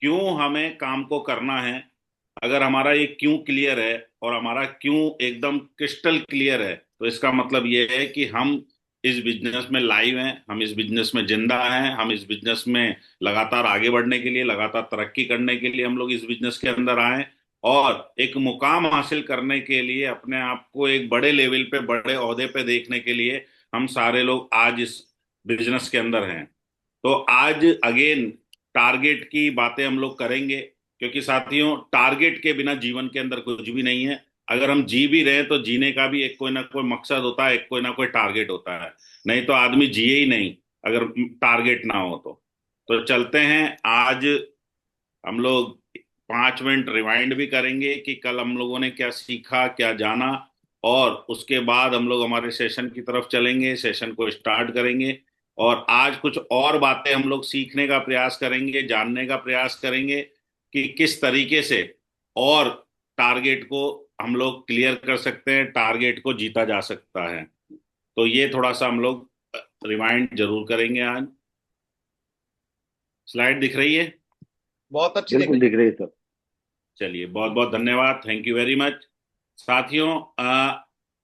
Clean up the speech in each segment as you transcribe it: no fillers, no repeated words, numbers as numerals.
क्यों हमें काम को करना है। अगर हमारा ये क्यों क्लियर है और हमारा क्यों एकदम क्रिस्टल क्लियर है, तो इसका मतलब ये है कि हम इस बिजनेस में लाइव हैं, हम इस बिजनेस में जिंदा हैं, हम इस बिजनेस में लगातार आगे बढ़ने के लिए, लगातार तरक्की करने के लिए हम लोग इस बिजनेस के अंदर आए, और एक मुकाम हासिल करने के लिए, अपने आप को एक बड़े लेवल पे, बड़े ओहदे पे देखने के लिए हम सारे लोग आज इस बिजनेस के अंदर हैं। तो आज अगेन टारगेट की बातें हम लोग करेंगे, क्योंकि साथियों टारगेट के बिना जीवन के अंदर कुछ भी नहीं है। अगर हम जी भी रहे हैं तो जीने का भी एक कोई ना कोई मकसद होता है, एक कोई ना कोई टारगेट होता है। नहीं तो आदमी जिए ही नहीं अगर टारगेट ना हो तो चलते हैं आज हम लोग 5 मिनट रिवाइंड भी करेंगे कि कल हम लोगों ने क्या सीखा, क्या जाना, और उसके बाद हम लोग हमारे सेशन की तरफ चलेंगे, सेशन को स्टार्ट करेंगे। और आज कुछ और बातें हम लोग सीखने का प्रयास करेंगे, जानने का प्रयास करेंगे कि किस तरीके से और टारगेट को हम लोग क्लियर कर सकते हैं, टारगेट को जीता जा सकता है। तो ये थोड़ा सा हम लोग रिवाइंड जरूर करेंगे आज। स्लाइड दिख रही है? बहुत अच्छी देख बिल्कुल रही दिख रही है सर। चलिए, बहुत बहुत धन्यवाद, थैंक यू वेरी मच। साथियों,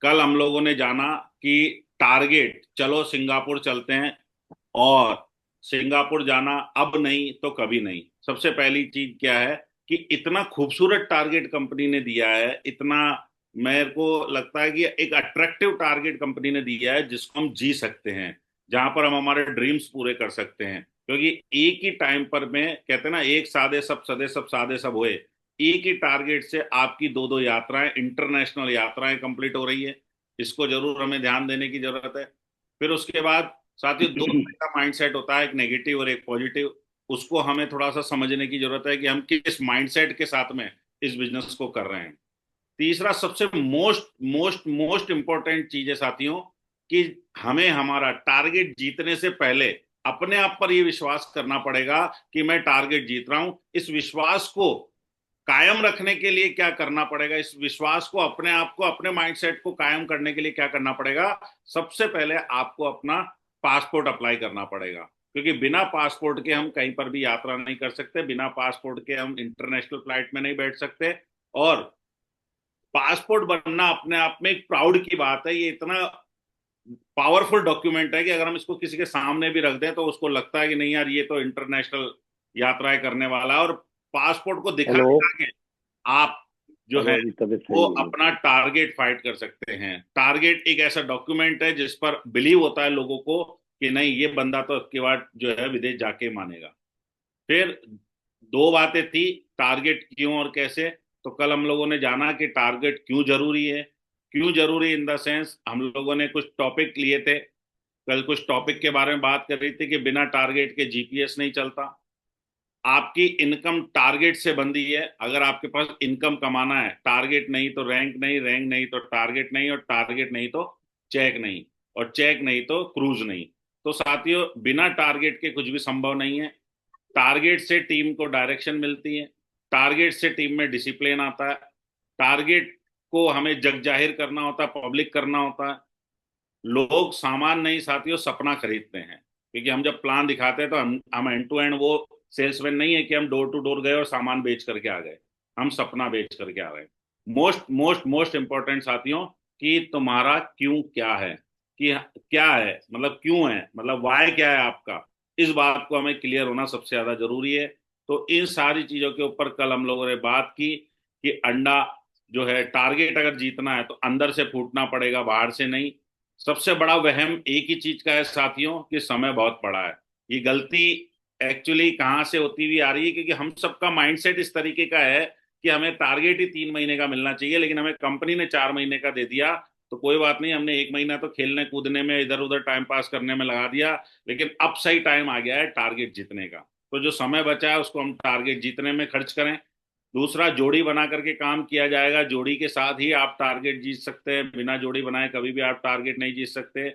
कल हम लोगों ने जाना कि टारगेट, चलो सिंगापुर चलते हैं, और सिंगापुर जाना अब नहीं तो कभी नहीं। सबसे पहली चीज क्या है कि इतना खूबसूरत टारगेट कंपनी ने दिया है, इतना मेरे को लगता है कि एक अट्रैक्टिव टारगेट कंपनी ने दिया है जिसको हम जी सकते हैं, जहां पर हम हमारे ड्रीम्स पूरे कर सकते हैं। क्योंकि एक ही टाइम पर में कहते हैं ना, एक साधे सब सदे, सब साधे सब होए। एक ही टारगेट से आपकी दो दो यात्राएं, इंटरनेशनल यात्राएं कंप्लीट हो रही है। इसको जरूर हमें ध्यान देने की जरूरत है। फिर उसके बाद साथियों, दो तरह का माइंडसेट होता है, एक नेगेटिव और एक पॉजिटिव। उसको हमें थोड़ा सा समझने की जरूरत है कि हम किस माइंडसेट के साथ में इस बिजनेस को कर रहे हैं। तीसरा सबसे मोस्ट मोस्ट मोस्ट इंपॉर्टेंट चीज है साथियों, कि हमें हमारा टारगेट जीतने से पहले अपने आप पर यह विश्वास करना पड़ेगा कि मैं टारगेट जीत रहा हूं। इस विश्वास को कायम रखने के लिए क्या करना पड़ेगा, इस विश्वास को, अपने आप को, अपने माइंडसेट को कायम करने के लिए क्या करना पड़ेगा? सबसे पहले आपको अपना पासपोर्ट अप्लाई करना पड़ेगा, क्योंकि बिना पासपोर्ट के हम कहीं पर भी यात्रा नहीं कर सकते, बिना पासपोर्ट के हम इंटरनेशनल फ्लाइट में नहीं बैठ सकते। और पासपोर्ट बनना अपने आप में एक प्राउड की बात है। ये इतना पावरफुल डॉक्यूमेंट है कि अगर हम इसको किसी के सामने भी रख दें तो उसको लगता है कि नहीं यार, ये तो इंटरनेशनल यात्राएं करने वाला है। और पासपोर्ट को दिखा हेलो। दिखा के आप जो हेलो, है अभी तबीयत वो सही है मेरी। अपना टारगेट फाइट कर सकते हैं। टारगेट एक ऐसा डॉक्यूमेंट है जिस पर बिलीव होता है लोगों को कि नहीं, ये बंदा तो इसके बाद जो है विदेश जाके मानेगा। फिर दो बातें थी, टारगेट क्यों और कैसे। तो कल हम लोगों ने जाना कि टारगेट क्यों जरूरी है। क्यों जरूरी इन द सेंस, हम लोगों ने कुछ टॉपिक लिए थे, कल कुछ टॉपिक के बारे में बात कर रही थी कि बिना टारगेट के जीपीएस नहीं चलता। आपकी इनकम टारगेट से बंधी है। अगर आपके पास इनकम कमाना है, टारगेट नहीं तो रैंक नहीं, रैंक नहीं तो टारगेट नहीं, और टारगेट नहीं तो चेक नहीं, और चेक नहीं तो क्रूज नहीं। तो साथियों, बिना टारगेट के कुछ भी संभव नहीं है। टारगेट से टीम को डायरेक्शन मिलती है, टारगेट से टीम में डिसिप्लिन आता है, टारगेट को हमें जग जाहिर करना होता है, पब्लिक करना होता है। लोग सामान नहीं साथियों, सपना खरीदते हैं। क्योंकि हम जब प्लान दिखाते हैं तो हम एंड टू एंड वो सेल्समैन नहीं है कि हम डोर टू डोर गए और सामान बेच करके आ गए। हम सपना बेच करके आ गए। मोस्ट मोस्ट मोस्ट इंपॉर्टेंट साथियों, कि तुम्हारा क्यों क्या है, कि क्या है मतलब क्यों है, मतलब वाई क्या है आपका। इस बात को हमें क्लियर होना सबसे ज्यादा जरूरी है। तो इन सारी चीजों के ऊपर कल हम लोगों ने बात की कि अंडा जो है, टारगेट अगर जीतना है तो अंदर से फूटना पड़ेगा, बाहर से नहीं। सबसे बड़ा वहम एक ही चीज का है साथियों, कि समय बहुत बड़ा है। ये गलती एक्चुअली कहाँ से होती हुई आ रही है, क्योंकि हम सबका माइंडसेट इस तरीके का है कि हमें टारगेट ही 3 महीने का मिलना चाहिए, लेकिन हमें कंपनी ने 4 महीने का दे दिया। तो कोई बात नहीं, हमने 1 महीना तो खेलने कूदने में, इधर उधर टाइम पास करने में लगा दिया, लेकिन अब सही टाइम आ गया है टारगेट जीतने का। तो जो समय बचा है उसको हम टारगेट जीतने में खर्च करें। दूसरा, जोड़ी बना करके काम किया जाएगा, जोड़ी के साथ ही आप टारगेट जीत सकते हैं। बिना जोड़ी बनाए कभी भी आप टारगेट नहीं जीत सकते।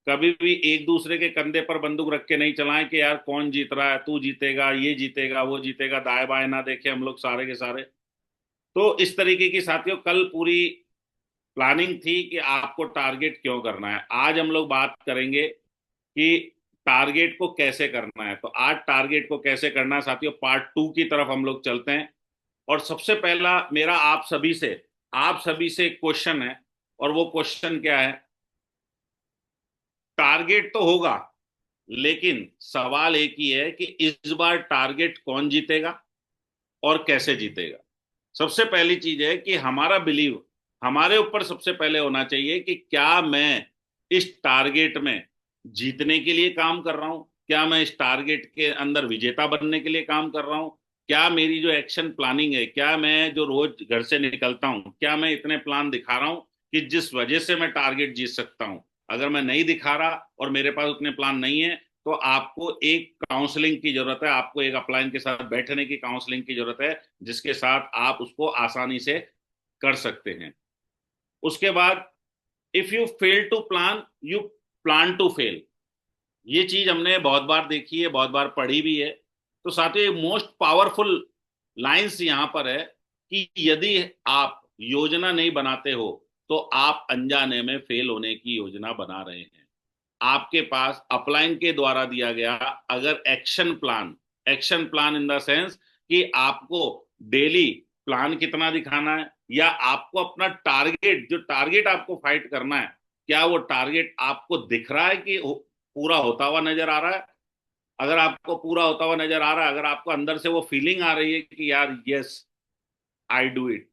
कभी भी एक दूसरे के कंधे पर बंदूक रख के नहीं चलाएं कि यार कौन जीत रहा है, तू जीतेगा, ये जीतेगा, वो जीतेगा, दाएं बाएं ना देखे हम लोग सारे के सारे। तो इस तरीके की साथियों कल पूरी प्लानिंग थी कि आपको टारगेट क्यों करना है। आज हम लोग बात करेंगे कि टारगेट को कैसे करना है। तो आज टारगेट को कैसे करना है साथियों, पार्ट 2 की तरफ हम लोग चलते हैं। और सबसे पहला मेरा आप सभी से एक क्वेश्चन है, और वो क्वेश्चन क्या है। टारगेट तो होगा, लेकिन सवाल एक ही है कि इस बार टारगेट कौन जीतेगा और कैसे जीतेगा। सबसे पहली चीज है कि हमारा बिलीव हमारे ऊपर सबसे पहले होना चाहिए कि क्या मैं इस टारगेट में जीतने के लिए काम कर रहा हूं, क्या मैं इस टारगेट के अंदर विजेता बनने के लिए काम कर रहा हूं, क्या मेरी जो एक्शन प्लानिंग है, क्या मैं जो रोज घर से निकलता हूं, क्या मैं इतने प्लान दिखा रहा हूं कि जिस वजह से मैं टारगेट जीत सकता हूं। अगर मैं नहीं दिखा रहा और मेरे पास उतने प्लान नहीं है, तो आपको एक काउंसलिंग की जरूरत है, आपको एक अपलाइन के साथ बैठने की काउंसलिंग की जरूरत है, जिसके साथ आप उसको आसानी से कर सकते हैं। उसके बाद, if you fail to plan, you plan to fail. ये चीज हमने बहुत बार देखी है, बहुत बार पढ़ी भी है। तो साथियों, मोस्ट पावरफुल लाइंस यहां पर है कि यदि आप योजना नहीं बनाते हो, तो आप अनजाने में फेल होने की योजना बना रहे हैं। आपके पास अपलाइन के द्वारा दिया गया अगर action plan in the sense कि आपको डेली प्लान कितना दिखाना है, या आपको अपना टारगेट, जो टारगेट आपको फाइट करना है, क्या वो टारगेट आपको दिख रहा है कि पूरा होता हुआ नजर आ रहा है। अगर आपको पूरा होता हुआ नजर आ रहा है, अगर आपको अंदर से वो फीलिंग आ रही है कि यार यस आई डू इट,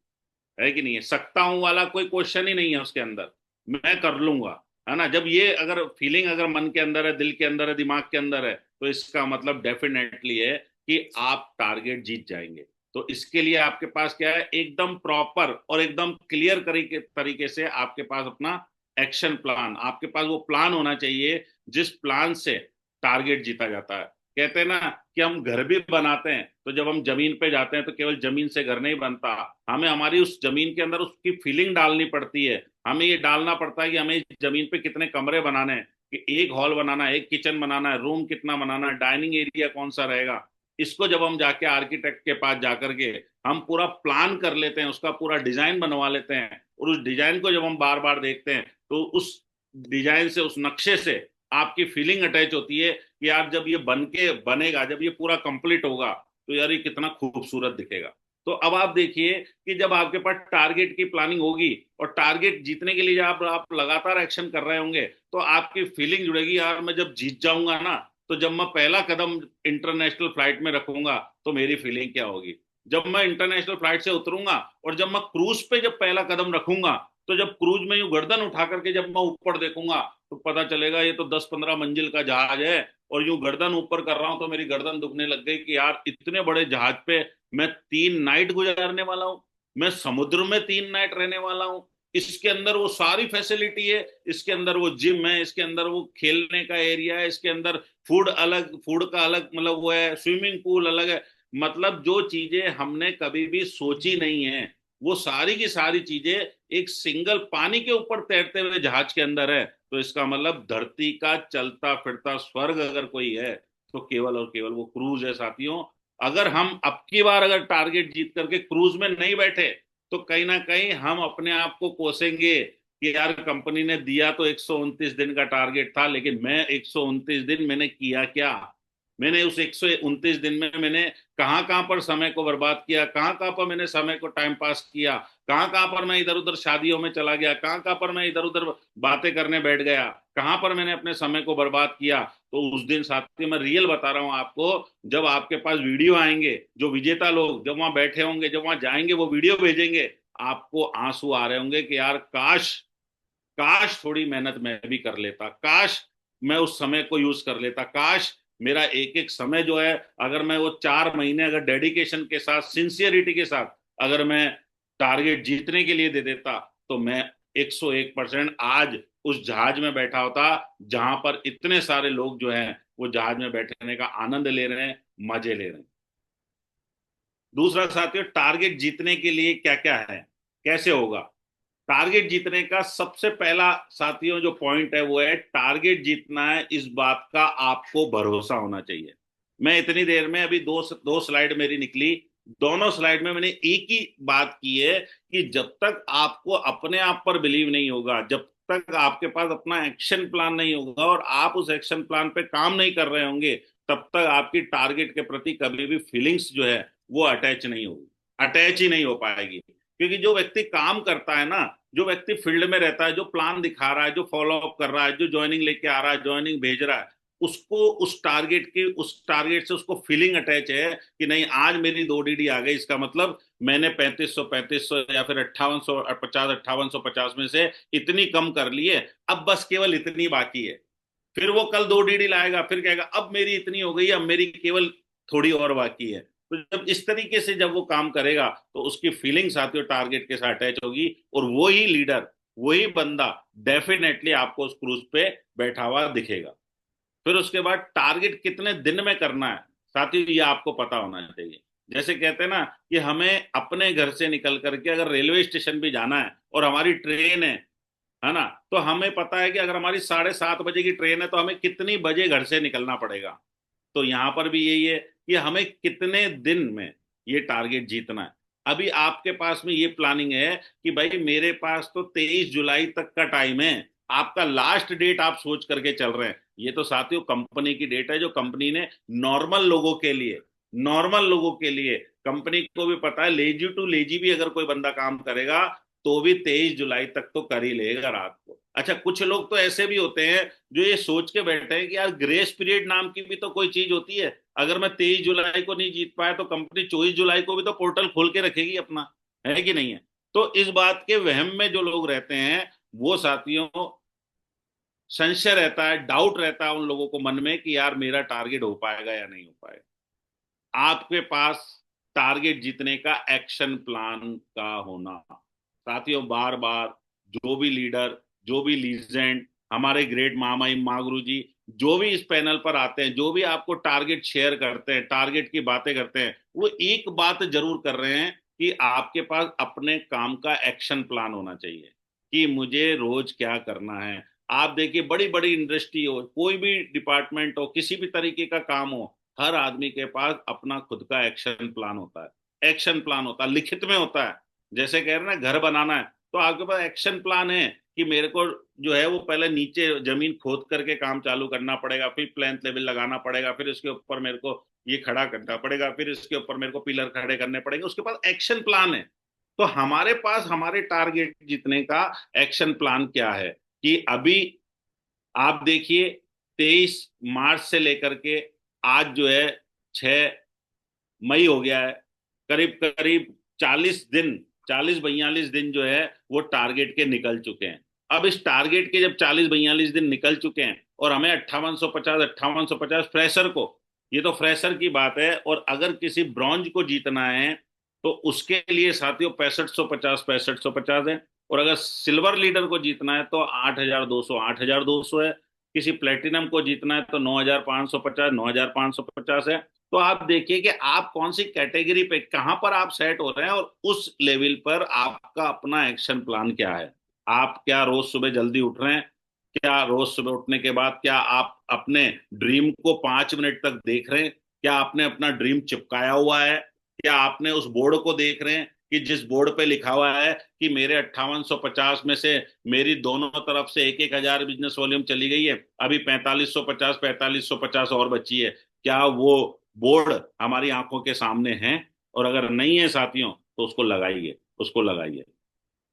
है कि नहीं है, सकता हूं वाला कोई क्वेश्चन ही नहीं है उसके अंदर, मैं कर लूंगा, है ना। जब ये अगर फीलिंग अगर मन के अंदर है, दिल के अंदर है, दिमाग के अंदर है, तो इसका मतलब डेफिनेटली है कि आप टारगेट जीत जाएंगे। तो इसके लिए आपके पास क्या है, एकदम प्रॉपर और एकदम क्लियर तरीके से आपके पास अपना एक्शन प्लान, आपके पास वो प्लान होना चाहिए जिस प्लान से टारगेट जीता जाता है। कहते हैं ना कि हम घर भी बनाते हैं, तो जब हम जमीन पे जाते हैं तो केवल जमीन से घर नहीं बनता, हमें हमारी उस जमीन के अंदर उसकी फीलिंग डालनी पड़ती है। हमें ये डालना पड़ता है कि हमें जमीन पे कितने कमरे बनाने हैं, कि एक हॉल बनाना है, एक किचन बनाना है, रूम कितना बनाना है, डाइनिंग एरिया कौन सा रहेगा। इसको जब हम जाके आर्किटेक्ट के पास जाकर के हम पूरा प्लान कर लेते हैं, उसका पूरा डिजाइन बनवा लेते हैं, और उस डिजाइन को जब हम बार बार देखते हैं, तो उस डिजाइन से, उस नक्शे से आपकी फीलिंग अटैच होती है कि यार जब ये बन के बनेगा, जब ये पूरा कंप्लीट होगा, तो यार ये कितना खूबसूरत दिखेगा। तो अब आप देखिए कि जब आपके पास टारगेट की प्लानिंग होगी और टारगेट जीतने के लिए जब आप लगातार एक्शन कर रहे होंगे, तो आपकी फीलिंग जुड़ेगी, यार मैं जब जीत जाऊंगा ना, तो जब मैं पहला कदम इंटरनेशनल फ्लाइट में रखूंगा, तो मेरी फीलिंग क्या होगी। जब मैं इंटरनेशनल फ्लाइट से उतरूंगा और जब मैं क्रूज पे जब पहला कदम रखूंगा, तो जब क्रूज में यूं गर्दन उठा करके जब मैं ऊपर देखूंगा, तो पता चलेगा ये तो 10-15 मंजिल का जहाज है, और यूं गर्दन ऊपर कर रहा हूं तो मेरी गर्दन दुखने लग गई कि यार इतने बड़े जहाज पे मैं 3 नाइट गुजारने वाला हूँ, मैं समुद्र में 3 नाइट रहने वाला हूँ। इसके अंदर वो सारी फैसिलिटी है, इसके अंदर वो जिम है, इसके अंदर वो खेलने का एरिया है, इसके अंदर फूड का अलग मतलब वो है, स्विमिंग पूल अलग है। मतलब जो चीजें हमने कभी भी सोची नहीं है, वो सारी की सारी चीजें एक सिंगल पानी के ऊपर तैरते हुए जहाज के अंदर है। तो इसका मतलब धरती का चलता फिरता स्वर्ग अगर कोई है, तो केवल और केवल वो क्रूज है साथियों। अगर हम अब की बार अगर टारगेट जीत करके क्रूज में नहीं बैठे, तो कहीं ना कहीं हम अपने आप को कोसेंगे कि यार कंपनी ने दिया तो 129 दिन का टारगेट था, लेकिन मैं 129 दिन मैंने किया क्या। मैंने उस 129 दिन में मैंने कहाँ कहाँ पर समय को बर्बाद किया, कहाँ कहाँ पर मैंने समय को टाइम पास किया, कहाँ कहाँ पर मैं इधर उधर शादियों में चला गया, कहाँ कहाँ पर मैं इधर उधर बातें करने बैठ गया, कहाँ पर मैंने अपने समय को बर्बाद किया। तो उस दिन साथी, मैं रियल बता रहा हूँ आपको, जब आपके पास वीडियो आएंगे, जो विजेता लोग जब वहां बैठे होंगे, जब वहां जाएंगे, वो वीडियो भेजेंगे, आपको आंसू आ रहे होंगे कि यार काश, काश थोड़ी मेहनत मैं भी कर लेता, काश मैं उस समय को यूज कर लेता, काश मेरा एक एक समय जो है, अगर मैं वो 4 महीने अगर डेडिकेशन के साथ, सिंसियरिटी के साथ अगर मैं टारगेट जीतने के लिए दे देता, तो मैं 101% आज उस जहाज में बैठा होता, जहां पर इतने सारे लोग जो हैं वो जहाज में बैठने का आनंद ले रहे हैं, मजे ले रहे हैं। दूसरा साथियों, टारगेट जीतने के लिए क्या क्या है, कैसे होगा। टारगेट जीतने का सबसे पहला साथियों जो पॉइंट है, वो है टारगेट जीतना है, इस बात का आपको भरोसा होना चाहिए। मैं इतनी देर में अभी दो दो स्लाइड मेरी निकली, दोनों स्लाइड में मैंने एक ही बात की है कि जब तक आपको अपने आप पर बिलीव नहीं होगा, जब तक आपके पास अपना एक्शन प्लान नहीं होगा और आप उस एक्शन प्लान पे काम नहीं कर रहे होंगे, तब तक आपकी टारगेट के प्रति कभी भी फीलिंग्स जो है वो अटैच नहीं होगी, अटैच ही नहीं हो पाएगी। क्योंकि जो व्यक्ति काम करता है ना, जो व्यक्ति फील्ड में रहता है, जो प्लान दिखा रहा है, जो फॉलो अप कर रहा है, जो ज्वाइनिंग लेके आ रहा है, ज्वाइनिंग भेज रहा है, उसको उस टारगेट से उसको फीलिंग अटैच है कि नहीं आज मेरी 2 DD आ गई, इसका मतलब मैंने 3500 या फिर 5850 5850 में से इतनी कम कर ली है, अब बस केवल इतनी बाकी है। फिर वो कल 2 DD लाएगा, फिर कहेगा अब मेरी इतनी हो गई, अब मेरी केवल थोड़ी और बाकी है। तो जब इस तरीके से जब वो काम करेगा तो उसकी फीलिंग साथियों टारगेट के साथ अटैच होगी, और वही लीडर, वही बंदा डेफिनेटली आपको उस क्रूज पे बैठा हुआ दिखेगा। फिर उसके बाद टारगेट कितने दिन में करना है साथियों, ये आपको पता होना चाहिए। जैसे कहते हैं ना कि हमें अपने घर से निकल करके अगर रेलवे स्टेशन भी जाना है और हमारी ट्रेन है ना, तो हमें पता है कि अगर हमारी 7:30 बजे की ट्रेन है तो हमें कितनी बजे घर से निकलना पड़ेगा। तो यहां पर भी यही है कि हमें कितने दिन में ये टारगेट जीतना है। अभी आपके पास में ये प्लानिंग है कि भाई मेरे पास तो 23 जुलाई तक का टाइम है, आपका लास्ट डेट आप सोच करके चल रहे हैं। ये तो साथियों कंपनी की डेट है, जो कंपनी ने नॉर्मल लोगों के लिए, नॉर्मल लोगों के लिए, कंपनी को भी पता है लेजी टू लेजी भी अगर कोई बंदा काम करेगा तो भी 23 जुलाई तक तो कर ही लेगा रात को। अच्छा, कुछ लोग तो ऐसे भी होते हैं जो ये सोच के बैठे हैं कि यार ग्रेस पीरियड नाम की भी तो कोई चीज होती है, अगर मैं 23 जुलाई को नहीं जीत पाया तो कंपनी 24 जुलाई को भी तो पोर्टल खोल के रखेगी अपना, है कि नहीं है। तो इस बात के वहम में जो लोग रहते हैं, वो साथियों संशय रहता है, डाउट रहता है उन लोगों को मन में कि यार मेरा टारगेट हो पाएगा या नहीं हो पाएगा। आपके पास टारगेट जीतने का एक्शन प्लान का होना साथियों, बार बार जो भी लीडर, जो भी लीजेंड, हमारे ग्रेट महामहिम माँ गुरु जी, जो भी इस पैनल पर आते हैं, जो भी आपको टारगेट शेयर करते हैं, टारगेट की बातें करते हैं, वो एक बात जरूर कर रहे हैं कि आपके पास अपने काम का एक्शन प्लान होना चाहिए कि मुझे रोज क्या करना है। आप देखिए बड़ी बड़ी इंडस्ट्री हो, कोई भी डिपार्टमेंट हो, किसी भी तरीके का काम हो, हर आदमी के पास अपना खुद का एक्शन प्लान होता है। एक्शन प्लान होता है, लिखित में होता है। जैसे कह रहे हैं ना घर बनाना है, तो आपके पास एक्शन प्लान है कि मेरे को जो है वो पहले नीचे जमीन खोद करके काम चालू करना पड़ेगा, फिर प्लेंथ लेवल लगाना पड़ेगा, फिर इसके ऊपर मेरे को ये खड़ा करना पड़ेगा, फिर इसके ऊपर मेरे को पिलर खड़े करने पड़ेंगे, उसके पास एक्शन प्लान है। तो हमारे पास हमारे टारगेट जीतने का एक्शन प्लान क्या है कि अभी आप देखिए 23 मार्च से लेकर के आज जो है 6 मई हो गया है, करीब करीब 40 दिन, 40 42 दिन जो है वो टारगेट के निकल चुके हैं। अब इस टारगेट के जब 40 42 दिन निकल चुके हैं और हमें 5850 फ्रेशर को, ये तो फ्रेशर की बात है, और अगर किसी ब्रॉन्ज को जीतना है तो उसके लिए साथियों 6550 है, और अगर सिल्वर लीडर को जीतना है तो 8200 है, किसी प्लेटिनम को जीतना है तो 9550 है। तो आप देखिए कि आप कौन सी कैटेगरी पे कहां पर आप सेट हो रहे हैं, और उस लेवल पर आपका अपना एक्शन प्लान क्या है। आप क्या रोज सुबह जल्दी उठ रहे हैं? क्या रोज सुबह उठने के बाद क्या आप अपने ड्रीम को 5 मिनट तक देख रहे हैं? क्या आपने अपना ड्रीम चिपकाया हुआ है? क्या आपने उस बोर्ड को देख रहे हैं कि जिस बोर्ड पे लिखा हुआ है कि मेरे 5850 में से मेरी दोनों तरफ से 1-1000 बिजनेस वॉल्यूम चली गई है, अभी 4550 और बची है? क्या वो बोर्ड हमारी आंखों के सामने है? और अगर नहीं है साथियों तो उसको लगाइए, उसको लगाइए।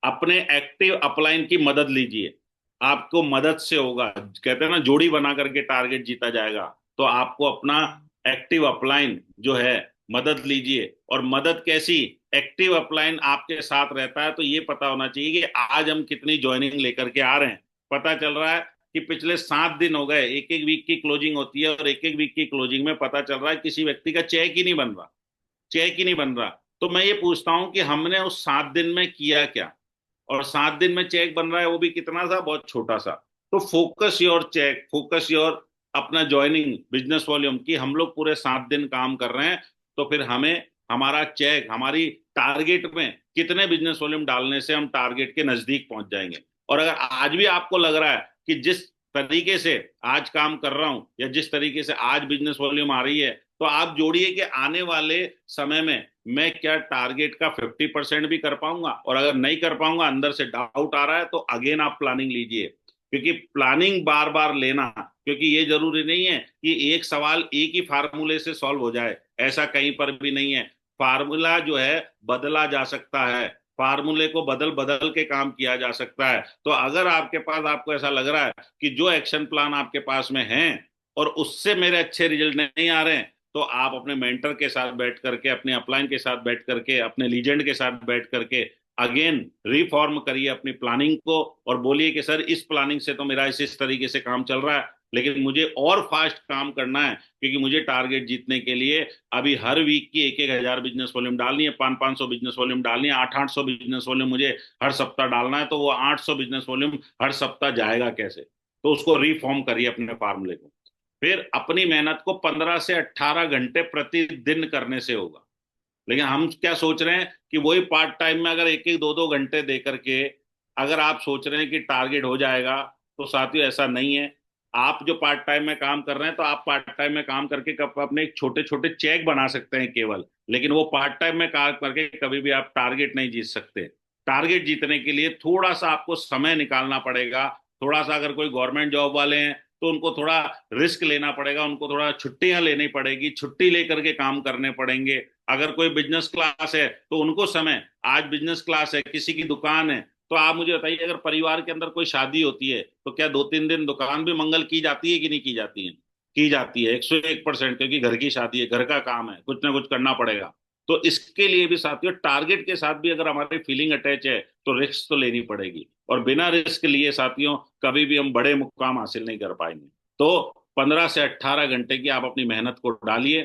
अपने एक्टिव अपलाइन की मदद लीजिए, आपको मदद से होगा। कहते हैं ना जोड़ी बना करके टारगेट जीता जाएगा। तो आपको अपना एक्टिव अपलाइन जो है मदद लीजिए। और मदद कैसी? एक्टिव अपलाइन आपके साथ रहता है तो ये पता होना चाहिए कि आज हम कितनी ज्वाइनिंग लेकर के आ रहे हैं। पता चल रहा है कि पिछले 7 दिन हो गए, एक एक वीक की क्लोजिंग होती है, और एक एक वीक की क्लोजिंग में पता चल रहा है किसी व्यक्ति का चेक ही नहीं बन रहा, चेक ही नहीं बन रहा। तो मैं ये पूछता हूं कि हमने उस 7 दिन में किया क्या? और 7 दिन में चेक बन रहा है वो भी कितना सा, बहुत छोटा सा। तो focus your check, focus your अपना ज्वाइनिंग बिजनेस वॉल्यूम की हम लोग पूरे 7 दिन काम कर रहे हैं, तो फिर हमें हमारा चेक, हमारी टारगेट में कितने बिजनेस वॉल्यूम डालने से हम टारगेट के नजदीक पहुंच जाएंगे। और अगर आज भी आपको लग रहा है कि जिस तरीके से आज काम कर रहा हूं या जिस तरीके से आज बिजनेस वॉल्यूम आ रही है, तो आप जोड़िए कि आने वाले समय में मैं क्या टारगेट का 50% भी कर पाऊंगा, और अगर नहीं कर पाऊंगा, अंदर से डाउट आ रहा है, तो अगेन आप प्लानिंग लीजिए। क्योंकि प्लानिंग बार बार लेना, क्योंकि ये जरूरी नहीं है कि एक सवाल एक ही फार्मूले से सॉल्व हो जाए, ऐसा कहीं पर भी नहीं है। फार्मूला जो है बदला जा सकता है, फार्मूले को बदल बदल के काम किया जा सकता है। तो अगर आपके पास, आपको ऐसा लग रहा है कि जो एक्शन प्लान आपके पास में है और उससे मेरे अच्छे रिजल्ट नहीं आ रहे हैं, तो आप अपने मेंटर के साथ बैठ करके, अपने अपलाइन के साथ बैठ करके, अपने लीजेंड के साथ बैठ करके अगेन रिफॉर्म करिए अपनी प्लानिंग को, और बोलिए कि सर इस प्लानिंग से तो मेरा इस तरीके से काम चल रहा है, लेकिन मुझे और फास्ट काम करना है, क्योंकि मुझे टारगेट जीतने के लिए अभी हर वीक की 1,000 बिजनेस वॉल्यूम डालनी है, 500 बिजनेस वॉल्यूम डालनी है, 800 बिजनेस वॉल्यूम मुझे हर सप्ताह डालना है। तो वो 800 बिजनेस वॉल्यूम हर सप्ताह जाएगा कैसे? तो उसको रिफॉर्म करिए अपने फार्मूले को। फिर अपनी मेहनत को 15 से 18 घंटे प्रतिदिन करने से होगा। लेकिन हम क्या सोच रहे हैं कि वही पार्ट टाइम में अगर एक एक दो दो घंटे दे करके अगर आप सोच रहे हैं कि टारगेट हो जाएगा, तो साथियों ऐसा नहीं है। आप जो पार्ट टाइम में काम कर रहे हैं, तो आप पार्ट टाइम में काम करके अपने एक छोटे छोटे चेक बना सकते हैं केवल, लेकिन वो पार्ट टाइम में काम करके कभी भी आप टारगेट नहीं जीत सकते। टारगेट जीतने के लिए थोड़ा सा आपको समय निकालना पड़ेगा। थोड़ा सा, अगर कोई गवर्नमेंट जॉब वाले हैं तो उनको थोड़ा रिस्क लेना पड़ेगा, उनको थोड़ा छुट्टियां लेनी पड़ेगी, छुट्टी लेकर के काम करने पड़ेंगे। अगर कोई बिजनेस क्लास है तो उनको समय, आज बिजनेस क्लास है, किसी की दुकान है, तो आप मुझे बताइए, अगर परिवार के अंदर कोई शादी होती है तो क्या 2-3 दिन दुकान भी मंगल की जाती है कि नहीं की जाती है? की जाती है, 101%, क्योंकि घर की शादी है, घर का काम है, कुछ ना कुछ करना पड़ेगा। तो इसके लिए भी साथियों, टारगेट के साथ भी अगर हमारी फीलिंग अटैच है, तो रिस्क तो लेनी पड़ेगी, और बिना रिस्क लिए साथियों कभी भी हम बड़े मुकाम हासिल नहीं कर पाएंगे। तो 15 से 18 घंटे की आप अपनी मेहनत को डालिए,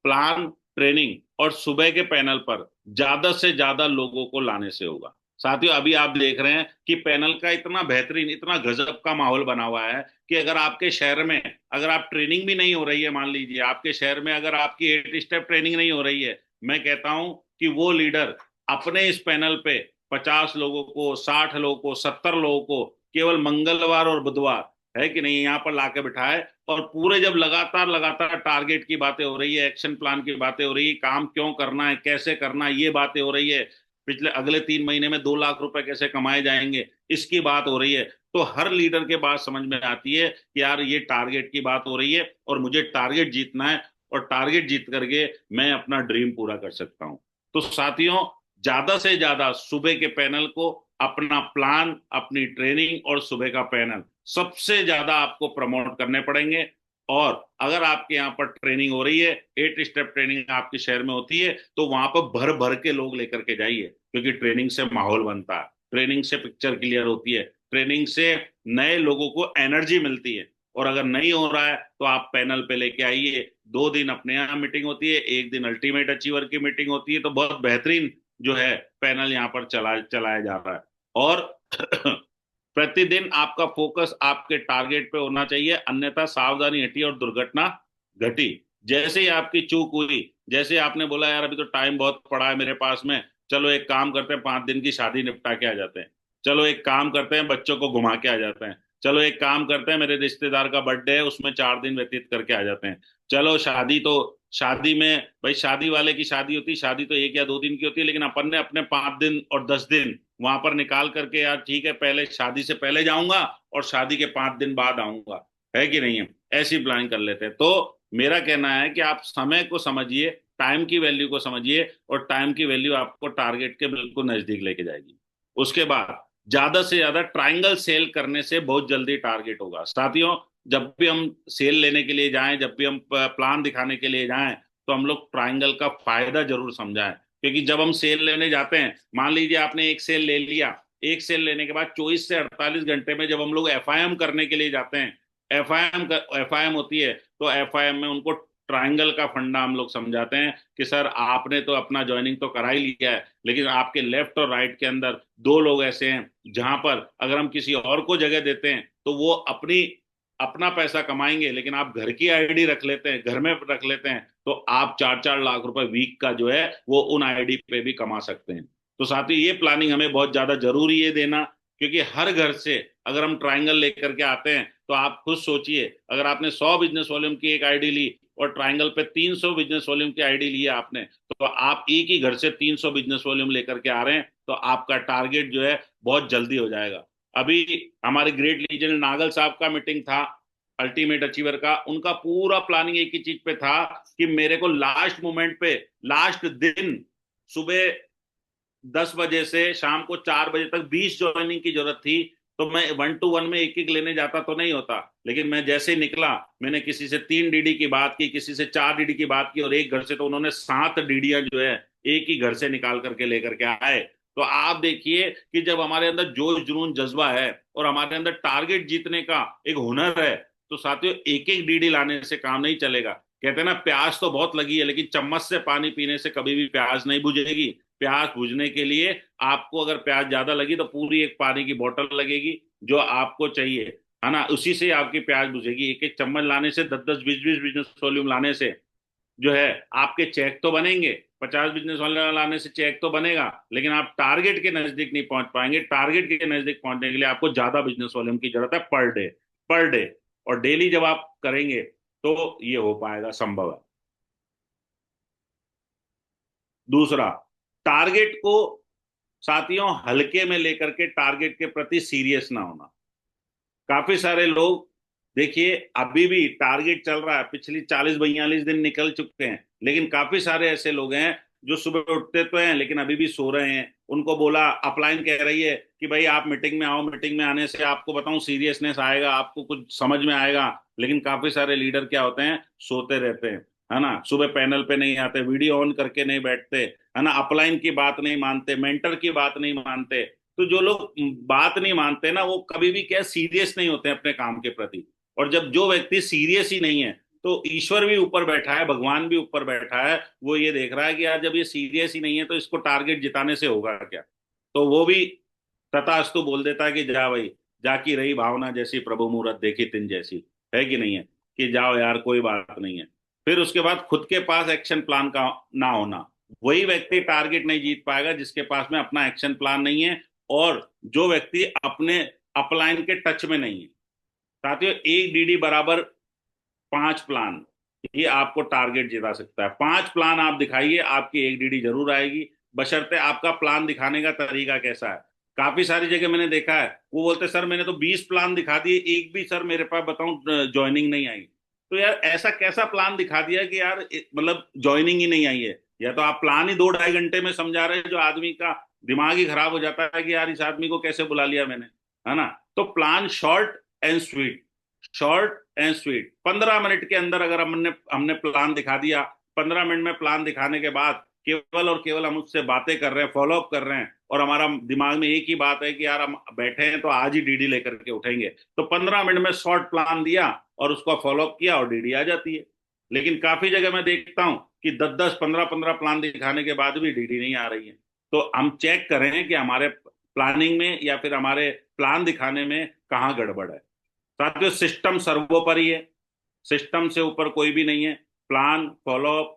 प्लान, ट्रेनिंग और सुबह के पैनल पर ज्यादा से ज्यादा लोगों को लाने से होगा। साथियों अभी आप देख रहे हैं कि पैनल का इतना बेहतरीन, इतना गजब का माहौल बना हुआ है कि अगर आपके शहर में, अगर आप ट्रेनिंग भी नहीं हो रही है, मान लीजिए आपके शहर में अगर आपकी 8 स्टेप ट्रेनिंग नहीं हो रही है, मैं कहता हूं कि वो लीडर अपने इस पैनल पे 50 लोगों को, 60 लोगों को, 70 लोगों को केवल मंगलवार और बुधवार, है कि नहीं, यहाँ पर लाके बिठाए, और पूरे जब लगातार लगातार टारगेट की बातें हो रही है, एक्शन प्लान की बातें हो रही है, काम क्यों करना है, कैसे करना है, ये बातें हो रही है, पिछले अगले 3 महीने में 2 लाख रुपए कैसे कमाए जाएंगे, इसकी बात हो रही है, तो हर लीडर के बात समझ में आती है कि यार ये टारगेट की बात हो रही है और मुझे टारगेट जीतना है, और टारगेट जीत करके मैं अपना ड्रीम पूरा कर सकता हूं। तो साथियों, ज्यादा से ज्यादा सुबह के पैनल को, अपना प्लान, अपनी ट्रेनिंग और सुबह का पैनल सबसे ज्यादा आपको प्रमोट करने पड़ेंगे। और अगर आपके यहाँ पर ट्रेनिंग हो रही है, 8 स्टेप ट्रेनिंग आपके शहर में होती है, तो वहां पर भर भर के लोग लेकर के जाइए, क्योंकि ट्रेनिंग से माहौल बनता है, ट्रेनिंग से पिक्चर क्लियर होती है, ट्रेनिंग से नए लोगों को एनर्जी मिलती है। और अगर नहीं हो रहा है तो आप पैनल पे लेके आइए, 2 दिन अपने यहाँ मीटिंग होती है, एक दिन अल्टीमेट अचीवर की मीटिंग होती है, तो बहुत बेहतरीन जो है पैनल यहाँ पर चलाया जा रहा है। और प्रतिदिन आपका फोकस आपके टारगेट पे होना चाहिए, अन्यथा सावधानी हटी और दुर्घटना घटी। जैसे ही आपकी चूक हुई, जैसे आपने बोला यार अभी तो टाइम बहुत पड़ा है मेरे पास में, चलो एक काम करते हैं, 5 दिन की शादी निपटा के आ जाते हैं, चलो एक काम करते हैं, बच्चों को घुमा के आ जाते हैं, चलो एक काम करते हैं, मेरे रिश्तेदार का बर्थडे है उसमें 4 दिन व्यतीत करके आ जाते हैं, चलो शादी तो, शादी में भाई शादी वाले की शादी होती, शादी तो 1 या 2 दिन की होती है, लेकिन अपन ने अपने 5 दिन और 10 दिन वहां पर निकाल करके, यार ठीक है पहले शादी से पहले जाऊंगा और शादी के 5 दिन बाद आऊंगा, है कि नहीं है, ऐसी प्लानिंग कर लेते हैं। तो मेरा कहना है कि आप समय को समझिए, टाइम की वैल्यू को समझिए, और टाइम की वैल्यू आपको टारगेट के बिल्कुल नजदीक लेके जाएगी। उसके बाद ज्यादा से ज्यादा ट्रायंगल सेल करने से बहुत जल्दी टारगेट होगा। साथियों जब भी हम सेल लेने के लिए जाएं, जब भी हम प्लान दिखाने के लिए जाएं, तो हम लोग ट्रायंगल का फायदा जरूर समझाएं। क्योंकि जब हम सेल लेने जाते हैं, मान लीजिए आपने एक सेल ले लिया, एक सेल लेने के बाद 24 से 48 घंटे में जब हम लोग एफआईएम करने के लिए जाते हैं, एफआईएम होती है, तो एफआईएम में उनको ट्रायंगल का फंडा हम लोग समझाते हैं कि सर आपने तो अपना ज्वाइनिंग तो करा ही लिया है, लेकिन आपके लेफ्ट और राइट के अंदर 2 लोग ऐसे हैं जहां पर अगर हम किसी और को जगह देते हैं तो वो अपना पैसा कमाएंगे, लेकिन आप घर की आईडी रख लेते हैं, घर में रख लेते हैं, तो आप 4-4 लाख रुपए वीक का जो है वो उन आईडी पे भी कमा सकते हैं। तो साथ ही ये प्लानिंग हमें बहुत ज्यादा जरूरी है देना, क्योंकि हर घर से अगर हम ट्रायंगल लेकर के आते हैं, तो आप खुद सोचिए, अगर आपने 100 बिजनेस वॉल्यूम की एक आईडी ली, और ट्रायंगल पे 300 बिजनेस वॉल्यूम की आईडी ली है आपने, तो आप एक ही घर से 300 बिजनेस वॉल्यूम लेकर के आ रहे हैं, तो आपका टारगेट जो है बहुत जल्दी हो जाएगा। अभी हमारे ग्रेट लीजेंड नागल साहब का मीटिंग था अल्टीमेट अचीवर का, उनका पूरा प्लानिंग एक ही चीज पे था कि मेरे को लास्ट मोमेंट पे, लास्ट दिन सुबह 10 बजे से शाम को 4 बजे तक 20 ज्वाइनिंग की जरूरत थी। तो मैं 1 to 1 में एक एक लेने जाता तो नहीं होता, लेकिन मैं जैसे ही निकला, मैंने किसी से 3 डीडी की बात की, किसी से 4 डीडी की बात की, और एक घर से तो उन्होंने 7 डीडियां जो है एक ही घर से निकाल करके लेकर के आए। तो आप देखिए कि जब हमारे अंदर जोश जुनून जज्बा है और हमारे अंदर टारगेट जीतने का एक हुनर है, तो साथियों एक एक डीडी लाने से काम नहीं चलेगा। कहते हैं ना, प्यास तो बहुत लगी है, लेकिन चम्मच से पानी पीने से कभी भी प्यास नहीं बुझेगी। प्यास बुझने के लिए आपको अगर प्यास ज्यादा लगी तो पूरी एक पानी की बोतल लगेगी जो आपको चाहिए, है ना, उसी से आपकी प्यास बुझेगी। एक एक चम्मच लाने से, 10-10, 20-20 बिजनेस वॉल्यूम लाने से जो है आपके चेक तो बनेंगे, 50 बिजनेस वॉल्यूम लाने से चेक तो बनेगा, लेकिन आप टारगेट के नजदीक नहीं पहुंच पाएंगे। टारगेट के नजदीक पहुंचने के लिए आपको ज्यादा बिजनेस वॉल्यूम की जरूरत है पर डे, पर डे। और डेली जब आप करेंगे तो ये हो पाएगा, संभव है। दूसरा, टारगेट को साथियों हल्के में लेकर के टारगेट के प्रति सीरियस ना होना। काफी सारे लोग, देखिए अभी भी टारगेट चल रहा है, पिछली 40-42 दिन निकल चुके हैं, लेकिन काफी सारे ऐसे लोग हैं जो सुबह उठते तो हैं लेकिन अभी भी सो रहे हैं। उनको बोला, अपलाइन कह रही है कि भाई आप मीटिंग में आओ, मीटिंग में आने से आपको बताऊं सीरियसनेस आएगा, आपको कुछ समझ में आएगा। लेकिन काफी सारे लीडर क्या होते हैं, सोते रहते हैं, है ना, सुबह पैनल पे नहीं आते, वीडियो ऑन करके नहीं बैठते, है ना, अपलाइन की बात नहीं मानते, मेंटर की बात नहीं मानते। तो जो लोग बात नहीं मानते ना, वो कभी भी क्या सीरियस नहीं होते अपने काम के प्रति। और जब जो व्यक्ति सीरियस ही नहीं है, तो ईश्वर भी ऊपर बैठा है, भगवान भी ऊपर बैठा है, वो ये देख रहा है कि यार जब ये सीरियस ही नहीं है तो इसको टारगेट जिताने से होगा क्या। तो वो भी तथास्तु बोल देता है कि जा भाई, जाकी रही भावना जैसी, प्रभु मूरत देखी तिन जैसी, है कि नहीं है, कि जाओ यार कोई बात नहीं है। फिर उसके बाद खुद के पास एक्शन प्लान का ना होना, वही व्यक्ति टारगेट नहीं जीत पाएगा जिसके पास में अपना एक्शन प्लान नहीं है, और जो व्यक्ति अपने अपलाइन के टच में नहीं है। साथियों, एक डीडी बराबर 5 प्लान, ये आपको टारगेट जिता सकता है। 5 प्लान आप दिखाइए, आपकी एक डीडी जरूर आएगी, बशर्ते आपका प्लान दिखाने का तरीका कैसा है। काफी सारी जगह मैंने देखा है, वो बोलते सर मैंने तो 20 प्लान दिखा दिए, एक भी सर मेरे पास बताऊं ज्वाइनिंग नहीं आई। तो यार ऐसा कैसा प्लान दिखा दिया कि यार मतलब ज्वाइनिंग ही नहीं आई है, या तो आप प्लान ही 2-2.5 घंटे में समझा रहे हैं, जो आदमी का दिमाग ही खराब हो जाता है कि यार इस आदमी को कैसे बुला लिया मैंने, है ना। तो plan short and sweet, short and sweet, 15 minute के अंदर अगर हमने हमने प्लान दिखा दिया, 15 मिनट में प्लान दिखाने के बाद केवल और केवल हम उससे बातें कर रहे हैं, फॉलो अप कर रहे हैं, और हमारा दिमाग में एक ही बात है कि यार हम बैठे हैं तो आज ही डीडी लेकर के उठेंगे, तो 15 मिनट में शॉर्ट प्लान दिया और उसका फॉलो अप किया और डीडी आ जाती है। लेकिन काफी जगह मैं देखता हूं कि 10-10, 15-15 प्लान दिखाने के बाद भी डीडी नहीं आ रही है। तो हम चेक करें कि हमारे प्लानिंग में या फिर हमारे प्लान दिखाने में कहाँ गड़बड़ है। साथियों, सिस्टम सर्वोपरि है, सिस्टम से ऊपर कोई भी नहीं है। Plan, follow up,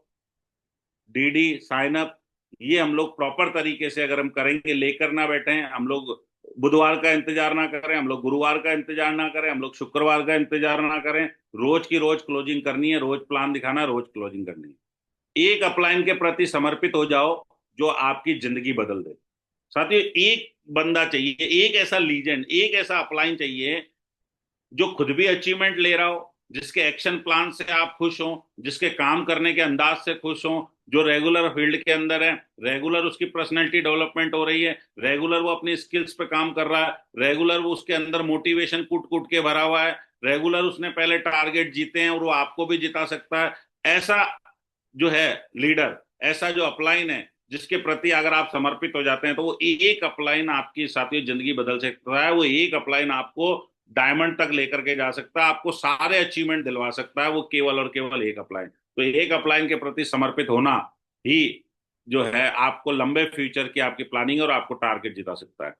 DD, sign up, ये हम लोग प्रॉपर तरीके से अगर हम करेंगे, लेकर ना बैठे हैं हम लोग, बुधवार का इंतजार ना करें हम लोग, गुरुवार का इंतजार ना करें हम लोग, शुक्रवार का इंतजार ना करें, रोज की रोज क्लोजिंग करनी है, रोज प्लान दिखाना, रोज क्लोजिंग करनी है। एक अपलाइन के प्रति समर्पित हो जाओ जो आपकी जिंदगी बदल दे। साथियों, एक बंदा चाहिए, एक ऐसा लीजेंड, एक ऐसा अपलाइन चाहिए जो खुद भी अचीवमेंट ले रहा हो, जिसके एक्शन प्लान से आप खुश हो, जिसके काम करने के अंदाज से खुश हो, जो रेगुलर फील्ड के अंदर है, रेगुलर उसकी पर्सनैलिटी डेवलपमेंट हो रही है, रेगुलर वो अपनी स्किल्स पे काम कर रहा है, रेगुलर वो उसके अंदर मोटिवेशन कूट कूट के भरा हुआ है, रेगुलर उसने पहले टारगेट जीते हैं और वो आपको भी जिता सकता है। ऐसा जो है लीडर, ऐसा जो अपलाइन है, जिसके प्रति अगर आप समर्पित हो जाते हैं, तो वो एक अपलाइन आपकी साथियों जिंदगी बदल सकता है। वो एक अपलाइन आपको डायमंड तक लेकर के जा सकता है, आपको सारे अचीवमेंट दिलवा सकता है, वो केवल और केवल एक अपलाइन। तो एक अपलाइन के प्रति समर्पित होना ही जो है आपको लंबे फ्यूचर की आपकी प्लानिंग और आपको टारगेट जिता सकता है।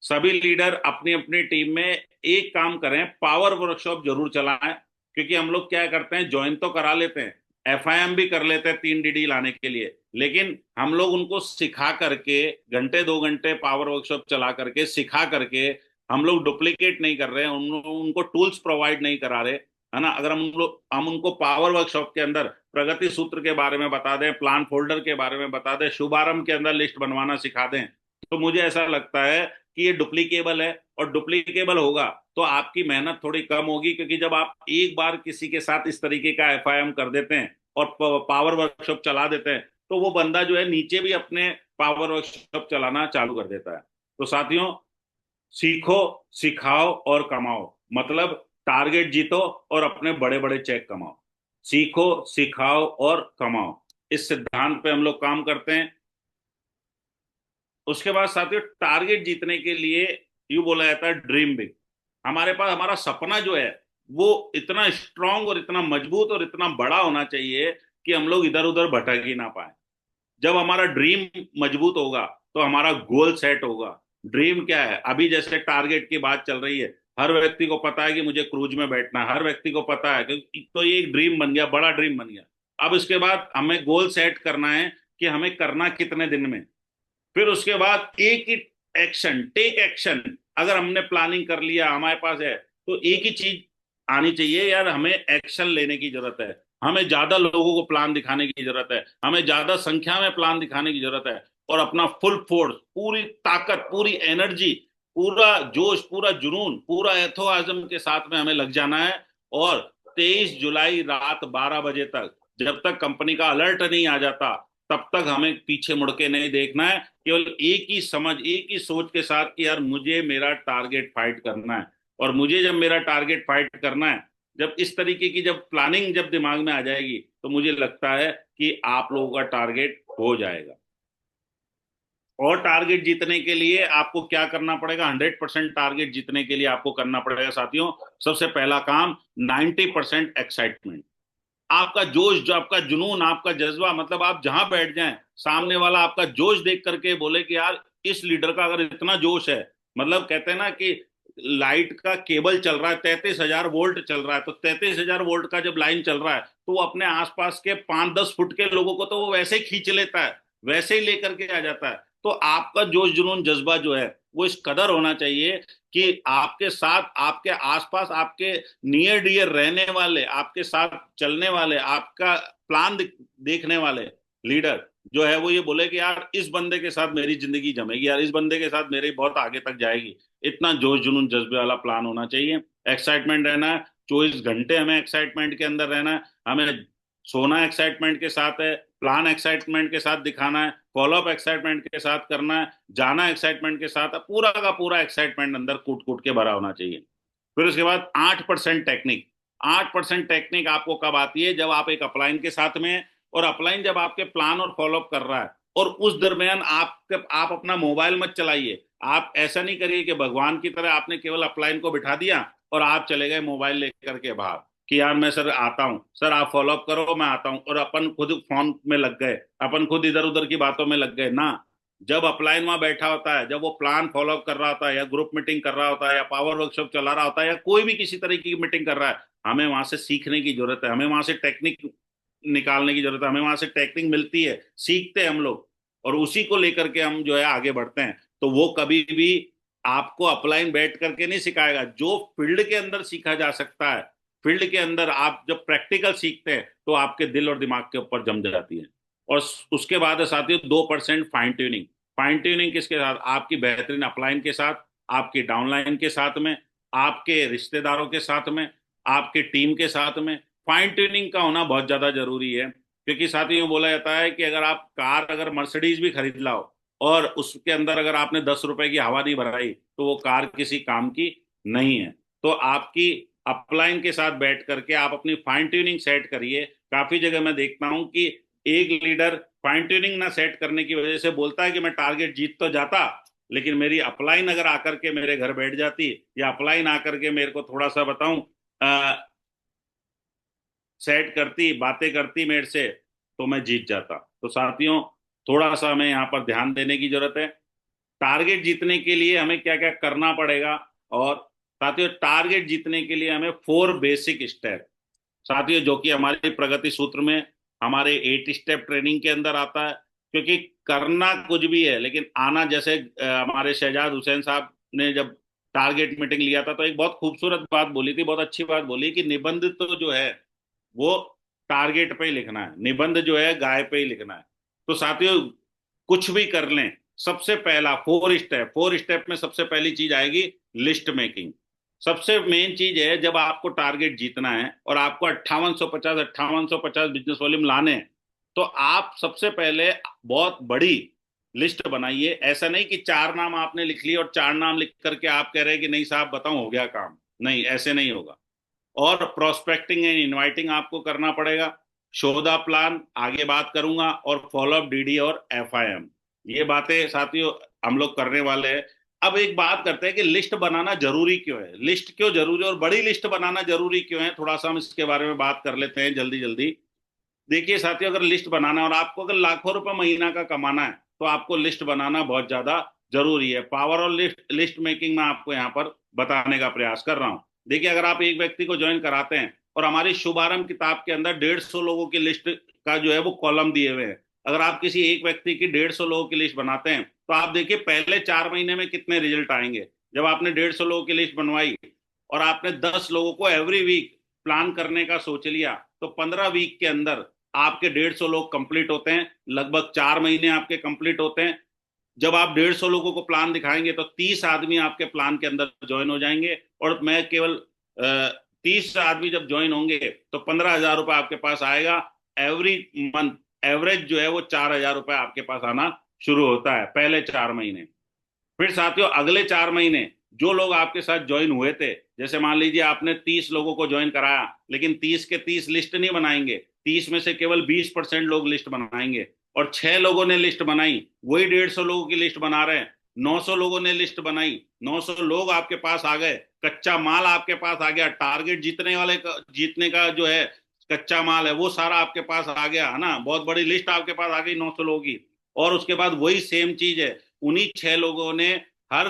सभी लीडर अपनी अपनी टीम में एक काम करें, पावर वर्कशॉप जरूर चलाएं। क्योंकि हम लोग क्या करते हैं, ज्वाइन तो करा लेते हैं, एफआईएम भी कर लेते हैं 3 डीडी लाने के लिए, लेकिन हम लोग उनको सिखा करके, घंटे 2 घंटे पावर वर्कशॉप चला करके सिखा करके हम लोग डुप्लीकेट नहीं कर रहे हैं, उनको टूल्स प्रोवाइड नहीं करा रहे। है ना। अगर हम उनको पावर वर्कशॉप के अंदर प्रगति सूत्र के बारे में बता दें, प्लान फोल्डर के बारे में बता दें, शुभारंभ के अंदर लिस्ट बनवाना सिखा दें, तो मुझे ऐसा लगता है कि ये डुप्लीकेबल है। और डुप्लीकेबल होगा तो आपकी मेहनत थोड़ी कम होगी, क्योंकि जब आप एक बार किसी के साथ इस तरीके का एफआईएम कर देते हैं और पावर वर्कशॉप चला देते हैं, तो वो बंदा जो है नीचे भी अपने पावर वर्कशॉप चलाना चालू कर देता है। तो साथियों, सीखो, सिखाओ और कमाओ, मतलब टारगेट जीतो और अपने बड़े बड़े चेक कमाओ। सीखो, सिखाओ और कमाओ, इस सिद्धांत पे हम लोग काम करते हैं। उसके बाद साथियों, टारगेट जीतने के लिए यूं बोला जाता है ड्रीम बिग। हमारे पास हमारा सपना जो है वो इतना स्ट्रांग और इतना मजबूत और इतना बड़ा होना चाहिए कि हम लोग इधर उधर भटक ही ना पाए। जब हमारा ड्रीम मजबूत होगा तो हमारा गोल सेट होगा। ड्रीम क्या है? अभी जैसे टारगेट की बात चल रही है, हर व्यक्ति को पता है कि मुझे क्रूज में बैठना है, हर व्यक्ति को पता है कि तो ये एक ड्रीम बन गया, बड़ा ड्रीम बन गया। अब इसके बाद हमें गोल सेट करना है कि हमें करना कितने दिन में। फिर उसके बाद एक ही एक्शन, टेक एक्शन। अगर हमने प्लानिंग कर लिया, हमारे पास है, तो एक ही चीज आनी चाहिए यार, हमें एक्शन लेने की जरूरत है। हमें ज्यादा लोगों को प्लान दिखाने की जरूरत है, हमें ज्यादा संख्या में प्लान दिखाने की जरूरत है, और अपना फुल फोर्स, पूरी ताकत, पूरी एनर्जी, पूरा जोश, पूरा जुनून, पूरा एथोआज़म के साथ में हमें लग जाना है। और 23 जुलाई रात 12 बजे तक, जब तक कंपनी का अलर्ट नहीं आ जाता, तब तक हमें पीछे मुड़ के नहीं देखना है। केवल एक ही समझ, एक ही सोच के साथ कि यार मुझे मेरा टारगेट फाइट करना है। और मुझे जब मेरा टारगेट फाइट करना है, जब इस तरीके की जब प्लानिंग जब दिमाग में आ जाएगी, तो मुझे लगता है कि आप लोगों का टारगेट हो जाएगा। और टारगेट जीतने के लिए आपको क्या करना पड़ेगा? 100% टारगेट जीतने के लिए आपको करना पड़ेगा साथियों, सबसे पहला काम, 90% एक्साइटमेंट। आपका जोश, जो आपका जुनून, आपका जज्बा, मतलब आप जहां बैठ जाएं, सामने वाला आपका जोश देख करके बोले कि यार इस लीडर का अगर इतना जोश है। मतलब कहते हैं ना कि लाइट का केबल चल रहा है, 33,000 वोल्ट चल रहा है, तो 33,000 वोल्ट का जब लाइन चल रहा है, तो वो अपने आसपास के 5-10 फुट के लोगों को तो वो वैसे ही खींच लेता है, वैसे ही लेकर के आ जाता है। तो आपका जोश जुनून जज्बा जो है वो इस कदर होना चाहिए कि आपके साथ, आपके आसपास, आपके नियर डियर रहने वाले, आपके साथ चलने वाले, आपका प्लान देखने वाले लीडर जो है वो ये बोले कि यार इस बंदे के साथ मेरी जिंदगी जमेगी, यार इस बंदे के साथ मेरी बहुत आगे तक जाएगी। इतना जोश जुनून जज्बे वाला प्लान होना चाहिए। एक्साइटमेंट रहना है, 24 घंटे हमें एक्साइटमेंट के अंदर रहना है। हमें सोना एक्साइटमेंट के साथ है, प्लान एक्साइटमेंट के साथ दिखाना है, फॉलोअप एक्साइटमेंट के साथ करना है, जाना एक्साइटमेंट के साथ है, पूरा का पूरा एक्साइटमेंट अंदर कूट कूट के भरा होना चाहिए। फिर उसके बाद 8% टेक्निक। 8% टेक्निक आपको कब आती है? जब आप एक अपलाइन के साथ में है, और अपलाइन जब आपके प्लान और फॉलोअप कर रहा है, और उस दरमियान आप अपना मोबाइल मत चलाइए। आप ऐसा नहीं करिए कि भगवान की तरह आपने केवल अपलाइन को बिठा दिया और आप चले गए मोबाइल लेकर के बाहर कि यार मैं सर आता हूँ, सर आप फॉलोअप करो, मैं आता हूँ, और अपन खुद फोन में लग गए, अपन खुद इधर उधर की बातों में लग गए ना। जब अपलाइन वहां बैठा होता है, जब वो प्लान फॉलोअप कर रहा होता है, या ग्रुप मीटिंग कर रहा होता है, या पावर वर्कशॉप चला रहा होता है, या कोई भी किसी तरीके की मीटिंग कर रहा है, हमें वहां से सीखने की जरूरत है, हमें वहां से टेक्निक निकालने की जरूरत है, हमें वहां से टेक्निक मिलती है, सीखते हैं हम लोग, और उसी को लेकर के हम जो है आगे बढ़ते हैं। तो वो कभी भी आपको अपलाइन बैठ करके नहीं सिखाएगा। जो फील्ड के अंदर सीखा जा सकता है, फील्ड के अंदर आप जब प्रैक्टिकल सीखते हैं, तो आपके दिल और दिमाग के ऊपर जम जाती है। और उसके बाद है साथियों 2% फाइन ट्यूनिंग। फाइन ट्यूनिंग किसके साथ? आपकी बेहतरीन अपलाइन के साथ, आपकी डाउनलाइन के साथ में, आपके रिश्तेदारों के साथ में, आपके टीम के साथ में फाइन ट्यूनिंग का होना बहुत ज्यादा जरूरी है। क्योंकि साथियों बोला जाता है कि अगर आप कार, अगर मर्सिडीज भी खरीद लाओ, और उसके अंदर अगर आपने 10 रुपए की हवा नहीं भराई, तो वो कार किसी काम की नहीं है। तो आपकी अपलाइन के साथ बैठ करके आप अपनी फाइन ट्यूनिंग सेट करिए। काफी जगह मैं देखता हूं कि एक लीडर फाइन ट्यूनिंग ना सेट करने की वजह से बोलता है कि मैं टारगेट जीत तो जाता, लेकिन मेरी अपलाइन अगर आकर के मेरे घर बैठ जाती, या अपलाइन आकर के मेरे को थोड़ा सा बताऊं सेट करती, बातें करती मेरे से, तो मैं जीत जाता। तो साथियों, थोड़ा सा हमें यहाँ पर ध्यान देने की जरूरत है। टारगेट जीतने के लिए हमें क्या क्या करना पड़ेगा। और साथियों, टारगेट जीतने के लिए हमें 4 बेसिक स्टेप, साथियों, जो कि हमारे प्रगति सूत्र में, हमारे 8 स्टेप ट्रेनिंग के अंदर आता है। क्योंकि करना कुछ भी है, लेकिन आना, जैसे हमारे शहजाद हुसैन साहब ने जब टारगेट मीटिंग लिया था, तो एक बहुत खूबसूरत बात बोली थी, बहुत अच्छी बात बोली कि निबंध तो जो है वो टारगेट पे ही लिखना है, निबंध जो है गाय पे ही लिखना है। तो साथियों, कुछ भी कर लें, सबसे पहला फोर स्टेप में सबसे पहली चीज आएगी लिस्ट मेकिंग। सबसे मेन चीज है, जब आपको टारगेट जीतना है और आपको 5850 बिजनेस वॉल्यूम लाने हैं, तो आप सबसे पहले बहुत बड़ी लिस्ट बनाइए। ऐसा नहीं कि चार नाम आपने लिख लिए और चार नाम लिख करके आप कह रहे हैं कि नहीं साहब बताओ हो गया काम। नहीं, ऐसे नहीं होगा। और प्रोस्पेक्टिंग एंड इनवाइटिंग आपको करना पड़ेगा। शोधा प्लान आगे बात करूंगा, और फॉलोअप डीडी और एफआईएम, ये बातें साथियों हम लोग करने वाले हैं। अब एक बात करते हैं कि लिस्ट बनाना जरूरी क्यों है, लिस्ट क्यों जरूरी है और बड़ी लिस्ट बनाना जरूरी क्यों है, थोड़ा सा हम इसके बारे में बात कर लेते हैं जल्दी जल्दी। देखिए साथियों, अगर लिस्ट बनाना है और आपको अगर लाखों रुपए महीना का कमाना है, तो आपको लिस्ट बनाना बहुत ज्यादा जरूरी है। पावर और लिस्ट मेकिंग में आपको यहाँ पर बताने का प्रयास कर रहा हूँ। देखिए, अगर आप एक व्यक्ति को ज्वाइन कराते हैं और हमारी शुभारंभ किताब के अंदर 150 लोगों की लिस्ट का जो है वो कॉलम दिए हुए हैं, अगर आप किसी एक व्यक्ति की 150 लोगों की लिस्ट बनाते हैं, तो आप देखिए पहले 4 महीने में कितने रिजल्ट आएंगे। जब आपने 150 लोगों की लिस्ट बनवाई और आपने 10 लोगों को एवरी वीक प्लान करने का सोच लिया, तो 15 वीक के अंदर आपके 150 लोग कंप्लीट होते हैं, लगभग 4 महीने आपके कंप्लीट होते हैं। जब आप 150 लोगों को प्लान दिखाएंगे तो 30 आदमी आपके प्लान के अंदर ज्वाइन हो जाएंगे। और मैं केवल 30 आदमी जब ज्वाइन होंगे तो 15,000 रुपये आपके पास आएगा एवरी मंथ। एवरेज जो है वो 4,000 रुपये आपके पास आना शुरू होता है पहले 4 महीने। फिर साथियों, अगले 4 महीने जो लोग आपके साथ ज्वाइन हुए थे, जैसे मान लीजिए आपने 30 लोगों को ज्वाइन कराया, लेकिन 30 के 30 लिस्ट नहीं बनाएंगे, 30 में से केवल 20% लोग लिस्ट बनाएंगे। और 6 लोगों ने लिस्ट बनाई, वही 150 लोगों की लिस्ट बना रहे हैं। 900 लोगों ने लिस्ट बनाई, 900 लोग आपके पास आ गए, कच्चा माल आपके पास आ गया, टारगेट जीतने का जो है कच्चा माल है वो सारा आपके पास आ गया, है ना, बहुत बड़ी लिस्ट आपके पास आ गई 900 लोगों की। और उसके बाद वही सेम चीज है, उन्हीं 6 लोगों ने हर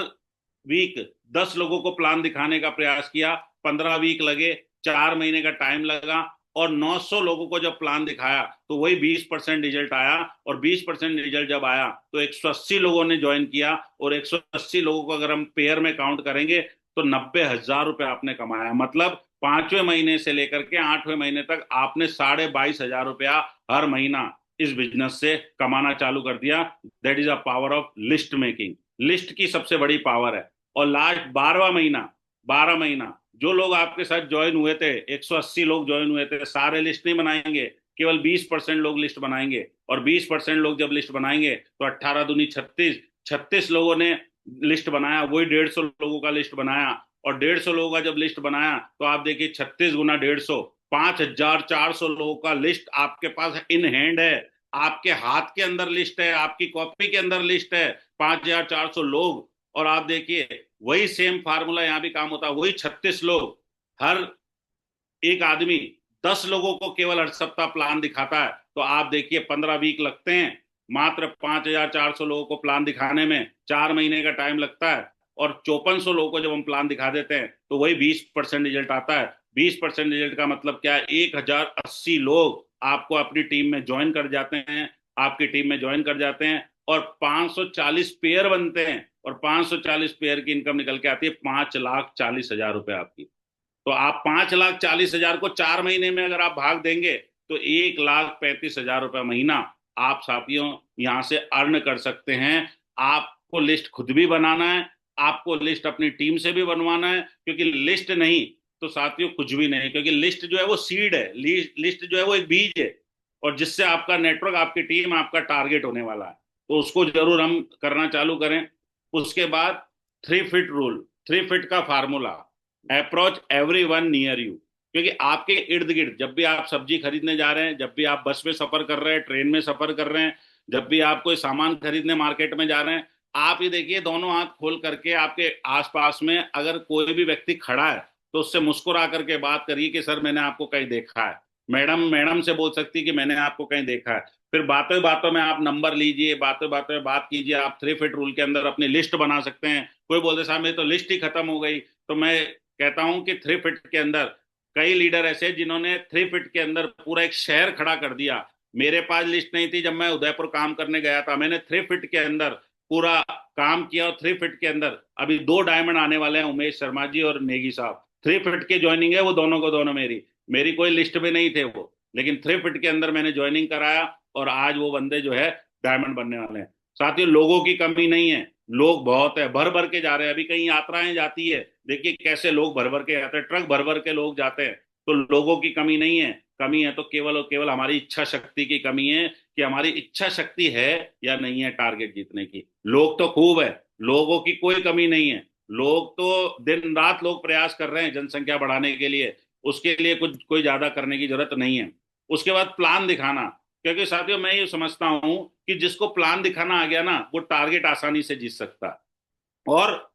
वीक 10 लोगों को प्लान दिखाने का प्रयास किया, 15 वीक लगे, 4 महीने का टाइम लगा, और 900 लोगों को जब प्लान दिखाया तो वही 20% रिजल्ट आया। और 20% रिजल्ट जब आया तो 180 लोगों ने ज्वाइन किया, और 180 लोगों को अगर हम पेयर में काउंट करेंगे तो 90,000 रुपए आपने कमाया। मतलब 5वें महीने से लेकर के 8वें महीने तक आपने 22,500 रुपया हर महीना इस बिजनेस से कमाना चालू कर दिया। That is a power of list making. List की सबसे बड़ी पावर है। और लास्ट 12वां महीना जो लोग आपके साथ ज्वाइन हुए थे, 180 लोग ज्वाइन हुए थे, सारे लिस्ट नहीं बनाएंगे, केवल 20% लोग लिस्ट बनाएंगे। और 20% लोग जब लिस्ट बनाएंगे तो 18 दूनी 36, 36 लोगों ने लिस्ट बनाया, वही 150 लोगों का लिस्ट बनाया। और 150 लोगों का जब लिस्ट बनाया तो आप देखिए 36 गुना 150, 5,400 लोगों का लिस्ट आपके पास इन हैंड है, आपके हाथ के अंदर लिस्ट है, आपकी कॉपी के अंदर लिस्ट है, 5,400 लोग। और आप देखिए वही सेम फार्मूला यहां भी काम होता है, वही 36 लोग, हर एक आदमी 10 लोगों को केवल हर सप्ताह प्लान दिखाता है, तो आप देखिए 15 वीक लगते हैं, मात्र 5,400 लोगों को प्लान दिखाने में 4 महीने का टाइम लगता है। और 5400 लोगों को जब हम प्लान दिखा देते हैं तो वही 20% रिजल्ट आता है। 20% रिजल्ट का मतलब क्या है, 1,080 लोग आपको अपनी टीम में ज्वाइन कर जाते हैं, आपकी टीम में ज्वाइन कर जाते हैं। और 540 पेयर बनते हैं, और 540 पेयर की इनकम निकल के आती है 5,40,000 रुपए आपकी। तो आप 5,40,000 को 4 महीने में अगर आप भाग देंगे तो 1,35,000 रुपये महीना आप साथियों यहां से अर्न कर सकते हैं। आपको लिस्ट खुद भी बनाना है, आपको लिस्ट अपनी टीम से भी बनवाना है, क्योंकि लिस्ट नहीं तो साथियों कुछ भी नहीं, क्योंकि लिस्ट जो है वो सीड है, लिस्ट जो है वो एक बीज है, और जिससे आपका नेटवर्क, आपकी टीम, आपका टारगेट होने वाला है। तो उसको जरूर हम करना चालू करें। उसके बाद 3 फीट रूल, 3 फीट का formula, approach every one near you. क्योंकि आपके इर्द गिर्द जब भी आप सब्जी खरीदने जा रहे हैं, जब भी आप बस में सफर कर रहे हैं, ट्रेन में सफर कर रहे हैं, जब भी आप कोई सामान खरीदने मार्केट में जा रहे हैं, आप ये देखिए दोनों हाथ खोल करके आपके आसपास में अगर कोई भी व्यक्ति खड़ा है तो उससे मुस्कुरा करके बात करिए कि सर मैंने आपको कहीं देखा है। मैडम मैडम से बोल सकती कि मैंने आपको कहीं देखा है। फिर बातों बातों में आप नंबर लीजिए, बातों बातों में बात कीजिए। आप 3 फीट रूल के अंदर अपनी लिस्ट बना सकते हैं। कोई बोलते साहब मेरी तो लिस्ट ही खत्म हो गई, तो मैं कहता हूं कि 3 फीट के अंदर कई लीडर ऐसे जिन्होंने 3 फीट के अंदर पूरा एक शहर खड़ा कर दिया। मेरे पास लिस्ट नहीं थी, जब मैं उदयपुर काम करने गया था, मैंने 3 फीट के अंदर पूरा काम किया, और 3 फीट के अंदर अभी 2 डायमंड आने वाले हैं, उमेश शर्मा जी और नेगी साहब। 3 फीट की ज्वाइनिंग है वो दोनों को दोनों, मेरी मेरी कोई लिस्ट में नहीं थे वो, लेकिन 3 फीट के अंदर मैंने ज्वाइनिंग कराया, और आज वो बंदे जो है डायमंड बनने वाले हैं। साथियों, लोगों की कमी नहीं है, लोग बहुत है, भर भर के जा रहे हैं। अभी कहीं यात्राएं जाती है, देखिए कैसे लोग भर भर के जाते हैं, ट्रक भर भर के लोग जाते हैं। तो लोगों की कमी नहीं है, कमी है तो केवल और केवल हमारी इच्छा शक्ति की कमी है, कि हमारी इच्छा शक्ति है या नहीं है टारगेट जीतने की। लोग तो खूब है, लोगों की कोई कमी नहीं है, लोग तो दिन रात लोग प्रयास कर रहे हैं जनसंख्या बढ़ाने के लिए, उसके लिए कुछ कोई ज्यादा करने की जरूरत नहीं है। उसके बाद प्लान दिखाना, क्योंकि साथियों मैं ये समझता हूं कि जिसको प्लान दिखाना आ गया ना, वो टारगेट आसानी से जीत सकता है। और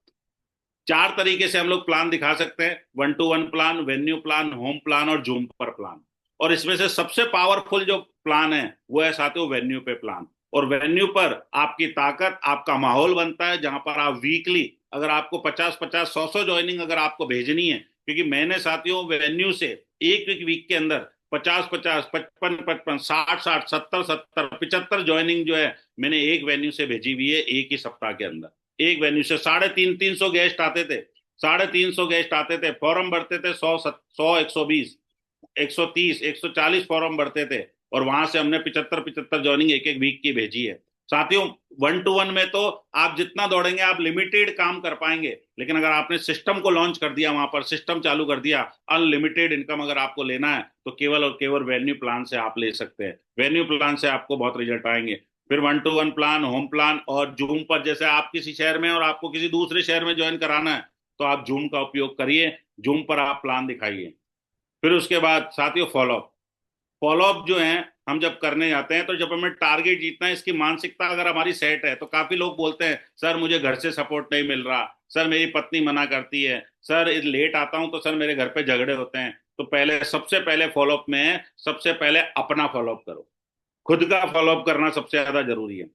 4 तरीके से हम लोग प्लान दिखा सकते हैं: 1-to-1 plan, venue plan, home plan और जूम पर प्लान। और इसमें से सबसे पावरफुल जो प्लान है वो है साथियों वेन्यू पे प्लान। और वेन्यू पर आपकी ताकत, आपका माहौल बनता है, जहां पर आप वीकली, अगर आपको 50-50, 100-100 ज्वाइनिंग अगर आपको भेजनी है, क्योंकि मैंने साथियों वेन्यू से एक एक वीक के अंदर 50-50, 55-55, 60-60, 70-70, 75 ज्वाइनिंग जो है मैंने एक वेन्यू से भेजी हुई है एक ही सप्ताह के अंदर। एक वेन्यू से 350-300 गेस्ट आते थे, 350 गेस्ट आते थे, फॉर्म भरते थे, 100, 120, 130, 140 फॉर्म भरते थे, और वहां से हमने 75-75 ज्वाइनिंग एक एक वीक की भेजी है। साथियों, 1-to-1 में तो आप जितना दौड़ेंगे आप लिमिटेड काम कर पाएंगे, लेकिन अगर आपने सिस्टम को लॉन्च कर दिया, वहां पर सिस्टम चालू कर दिया, अनलिमिटेड इनकम अगर आपको लेना है तो केवल और केवल वेन्यू प्लान से आप ले सकते हैं। वेन्यू प्लान से आपको बहुत रिजल्ट आएंगे। फिर 1-to-1 प्लान, होम प्लान और जूम पर, जैसे आप किसी शहर में और आपको किसी दूसरे शहर में ज्वाइन कराना है तो आप जूम का उपयोग करिए, जूम पर आप प्लान दिखाइए। फिर उसके बाद साथियों फॉलोअप। फॉलोअप जो है हम जब करने जाते हैं, तो जब हमें टारगेट जीतना है, इसकी मानसिकता अगर हमारी सेट है, तो काफी लोग बोलते हैं सर मुझे घर से सपोर्ट नहीं मिल रहा, सर मेरी पत्नी मना करती है, सर लेट आता हूं तो सर मेरे घर पे झगड़े होते हैं। तो पहले, सबसे पहले फॉलोअप में है, सबसे पहले अपना फॉलोअप करो, खुद का फॉलोअप करना सबसे ज्यादा जरूरी है।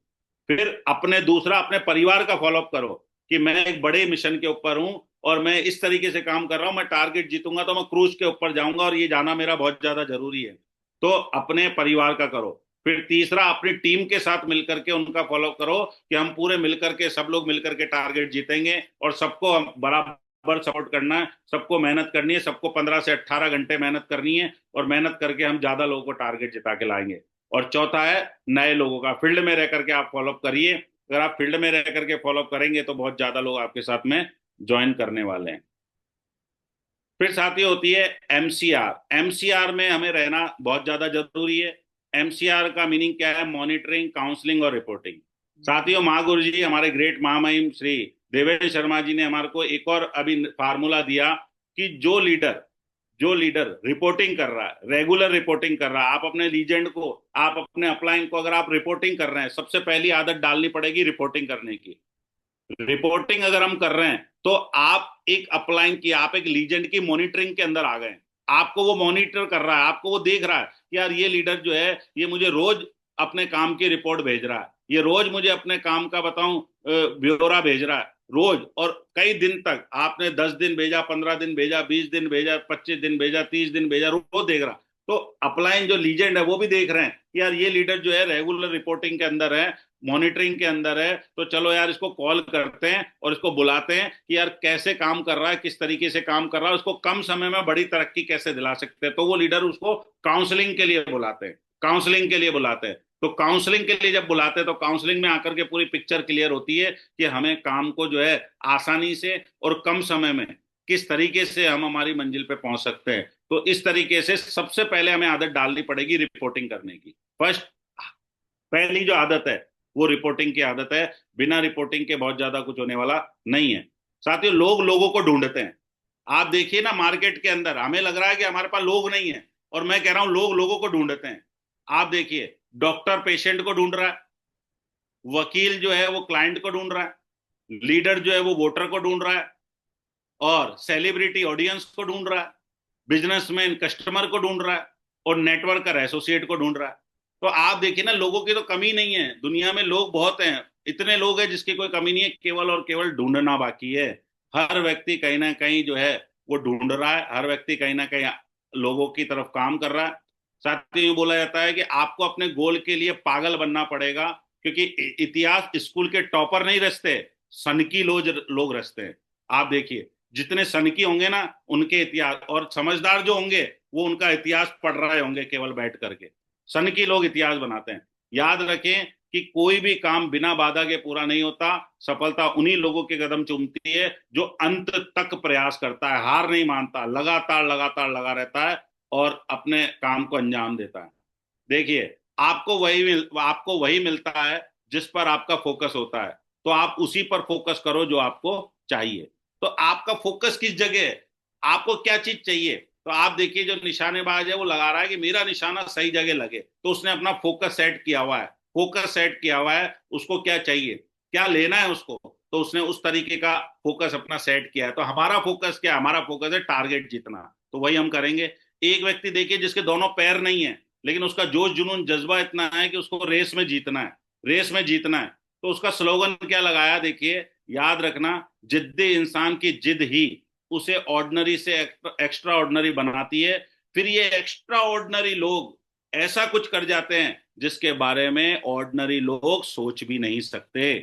फिर दूसरा अपने परिवार का फॉलोअप करो, कि मैं एक बड़े मिशन के ऊपर हूं और मैं इस तरीके से काम कर रहा हूं, मैं टारगेट जीतूंगा तो मैं क्रूज के ऊपर जाऊंगा, और ये जाना मेरा बहुत ज्यादा जरूरी है। तो अपने परिवार का करो। फिर तीसरा, अपनी टीम के साथ मिलकर के उनका फॉलो करो, कि हम पूरे मिलकर के, सब लोग मिलकर के टारगेट जीतेंगे, और सबको बराबर सपोर्ट करना है, सबको मेहनत करनी है, सबको 15 से 18 घंटे मेहनत करनी है, और मेहनत करके हम ज्यादा लोगों को टारगेट जिता के लाएंगे। और चौथा है नए लोगों का, फील्ड में रह करके आप फॉलोअप करिए। अगर आप फील्ड में रह करके फॉलोअप करेंगे तो बहुत ज्यादा लोग आपके साथ में ज्वाइन करने वाले हैं। फिर साथ ही होती है एमसीआर। एमसीआर में हमें रहना बहुत ज्यादा जरूरी है। एमसीआर का मीनिंग क्या है? मॉनिटरिंग, काउंसलिंग और रिपोर्टिंग। साथियों, महागुरु जी, हमारे ग्रेट महामहिम श्री देवेंद्र शर्मा जी ने हमारे को एक और अभी फार्मूला दिया, कि जो लीडर रिपोर्टिंग कर रहा है, रेगुलर रिपोर्टिंग कर रहा है, आप अपने लीजेंड को, आप अपने अपलाइन को अगर आप रिपोर्टिंग कर रहे हैं, सबसे पहली आदत डालनी पड़ेगी रिपोर्टिंग करने की। रिपोर्टिंग अगर हम कर रहे हैं तो आप एक अपलाइन की, आप एक लीजेंड की मॉनिटरिंग के अंदर आ गए। आपको वो मॉनिटर कर रहा है, आपको वो देख रहा है कि यार ये लीडर जो है ये मुझे रोज अपने काम की रिपोर्ट भेज रहा है, ये रोज मुझे अपने काम का बताऊं ब्यौरा भेज रहा है रोज। और कई दिन तक आपने 10 दिन भेजा, 15 दिन भेजा, 20 दिन भेजा, 25 दिन भेजा, 30 दिन भेजा, रोज देख रहा। तो अपलाइन जो लीजेंड है वो भी देख रहे हैं कि यार ये लीडर जो है रेगुलर रिपोर्टिंग के अंदर है, मॉनिटरिंग के अंदर है, तो चलो यार इसको कॉल करते हैं और इसको बुलाते हैं कि यार कैसे काम कर रहा है, किस तरीके से काम कर रहा है, उसको कम समय में बड़ी तरक्की कैसे दिला सकते हैं। तो वो लीडर उसको काउंसलिंग के लिए बुलाते हैं, काउंसलिंग के लिए बुलाते हैं। तो काउंसलिंग के लिए जब बुलाते हैं तो काउंसलिंग में आकर के पूरी पिक्चर क्लियर होती है कि हमें काम को जो है आसानी से और कम समय में किस तरीके से हम हमारी मंजिल पे पहुंच सकते हैं। तो इस तरीके से सबसे पहले हमें आदत डालनी पड़ेगी रिपोर्टिंग करने की। फर्स्ट, पहली जो आदत है वो रिपोर्टिंग की आदत है। बिना रिपोर्टिंग के बहुत ज्यादा कुछ होने वाला नहीं है। साथियों, लोग लोगों को ढूंढते हैं। आप देखिए ना, मार्केट के अंदर हमें लग रहा है कि हमारे पास लोग नहीं है, और मैं कह रहा हूं लोग लोगों को ढूंढते हैं। आप देखिए, डॉक्टर पेशेंट को ढूंढ रहा है, वकील जो है वो क्लाइंट को ढूंढ रहा है, लीडर जो है वो वोटर को ढूंढ रहा है, और सेलिब्रिटी ऑडियंस को ढूंढ रहा है, बिजनेसमैन कस्टमर को ढूंढ रहा है, और नेटवर्कर एसोसिएट को ढूंढ रहा है। तो आप देखिए ना, लोगों की तो कमी नहीं है, दुनिया में लोग बहुत हैं, इतने लोग हैं जिसकी कोई कमी नहीं है, केवल और केवल ढूंढना बाकी है। हर व्यक्ति कहीं ना कहीं जो है वो ढूंढ रहा है, हर व्यक्ति कहीं ना कहीं लोगों की तरफ काम कर रहा है। साथ ही यूं बोला जाता है कि आपको अपने गोल के लिए पागल बनना पड़ेगा, क्योंकि इतिहास स्कूल के टॉपर नहीं रचते, सनकी लोग रचते हैं। आप देखिए, जितने सनकी होंगे ना, उनके इतिहास, और समझदार जो होंगे वो उनका इतिहास पढ़ रहे होंगे केवल बैठ करके। सनकी लोग इतिहास बनाते हैं। याद रखें कि कोई भी काम बिना बाधा के पूरा नहीं होता। सफलता उन्हीं लोगों के कदम चूमती है जो अंत तक प्रयास करता है, हार नहीं मानता, लगातार लगातार लगा रहता है और अपने काम को अंजाम देता है। देखिए, आपको वही मिलता है जिस पर आपका फोकस होता है। तो आप उसी पर फोकस करो जो आपको चाहिए। तो आपका फोकस किस जगह है, आपको क्या चीज चाहिए? तो आप देखिए, जो निशानेबाज है वो लगा रहा है कि मेरा निशाना सही जगह लगे, तो उसने अपना फोकस सेट किया हुआ है। फोकस सेट किया हुआ है, उसको क्या चाहिए, क्या लेना है उसको, तो उसने उस तरीके का फोकस अपना सेट किया है। तो हमारा फोकस क्या है? हमारा फोकस है टारगेट जीतना। तो वही हम करेंगे। एक व्यक्ति देखिए जिसके दोनों पैर नहीं है, लेकिन उसका जोश जुनून जज्बा इतना है कि उसको रेस में जीतना है, रेस में जीतना है। तो उसका स्लोगन क्या लगाया? देखिए, याद रखना, जिद्दी इंसान की जिद ही उसे ऑर्डिनरी से एक्स्ट्रा ऑर्डिनरी बनाती है। फिर ये एक्स्ट्रा ऑर्डिनरी लोग ऐसा कुछ कर जाते हैं जिसके बारे में ऑर्डिनरी लोग सोच भी नहीं सकते।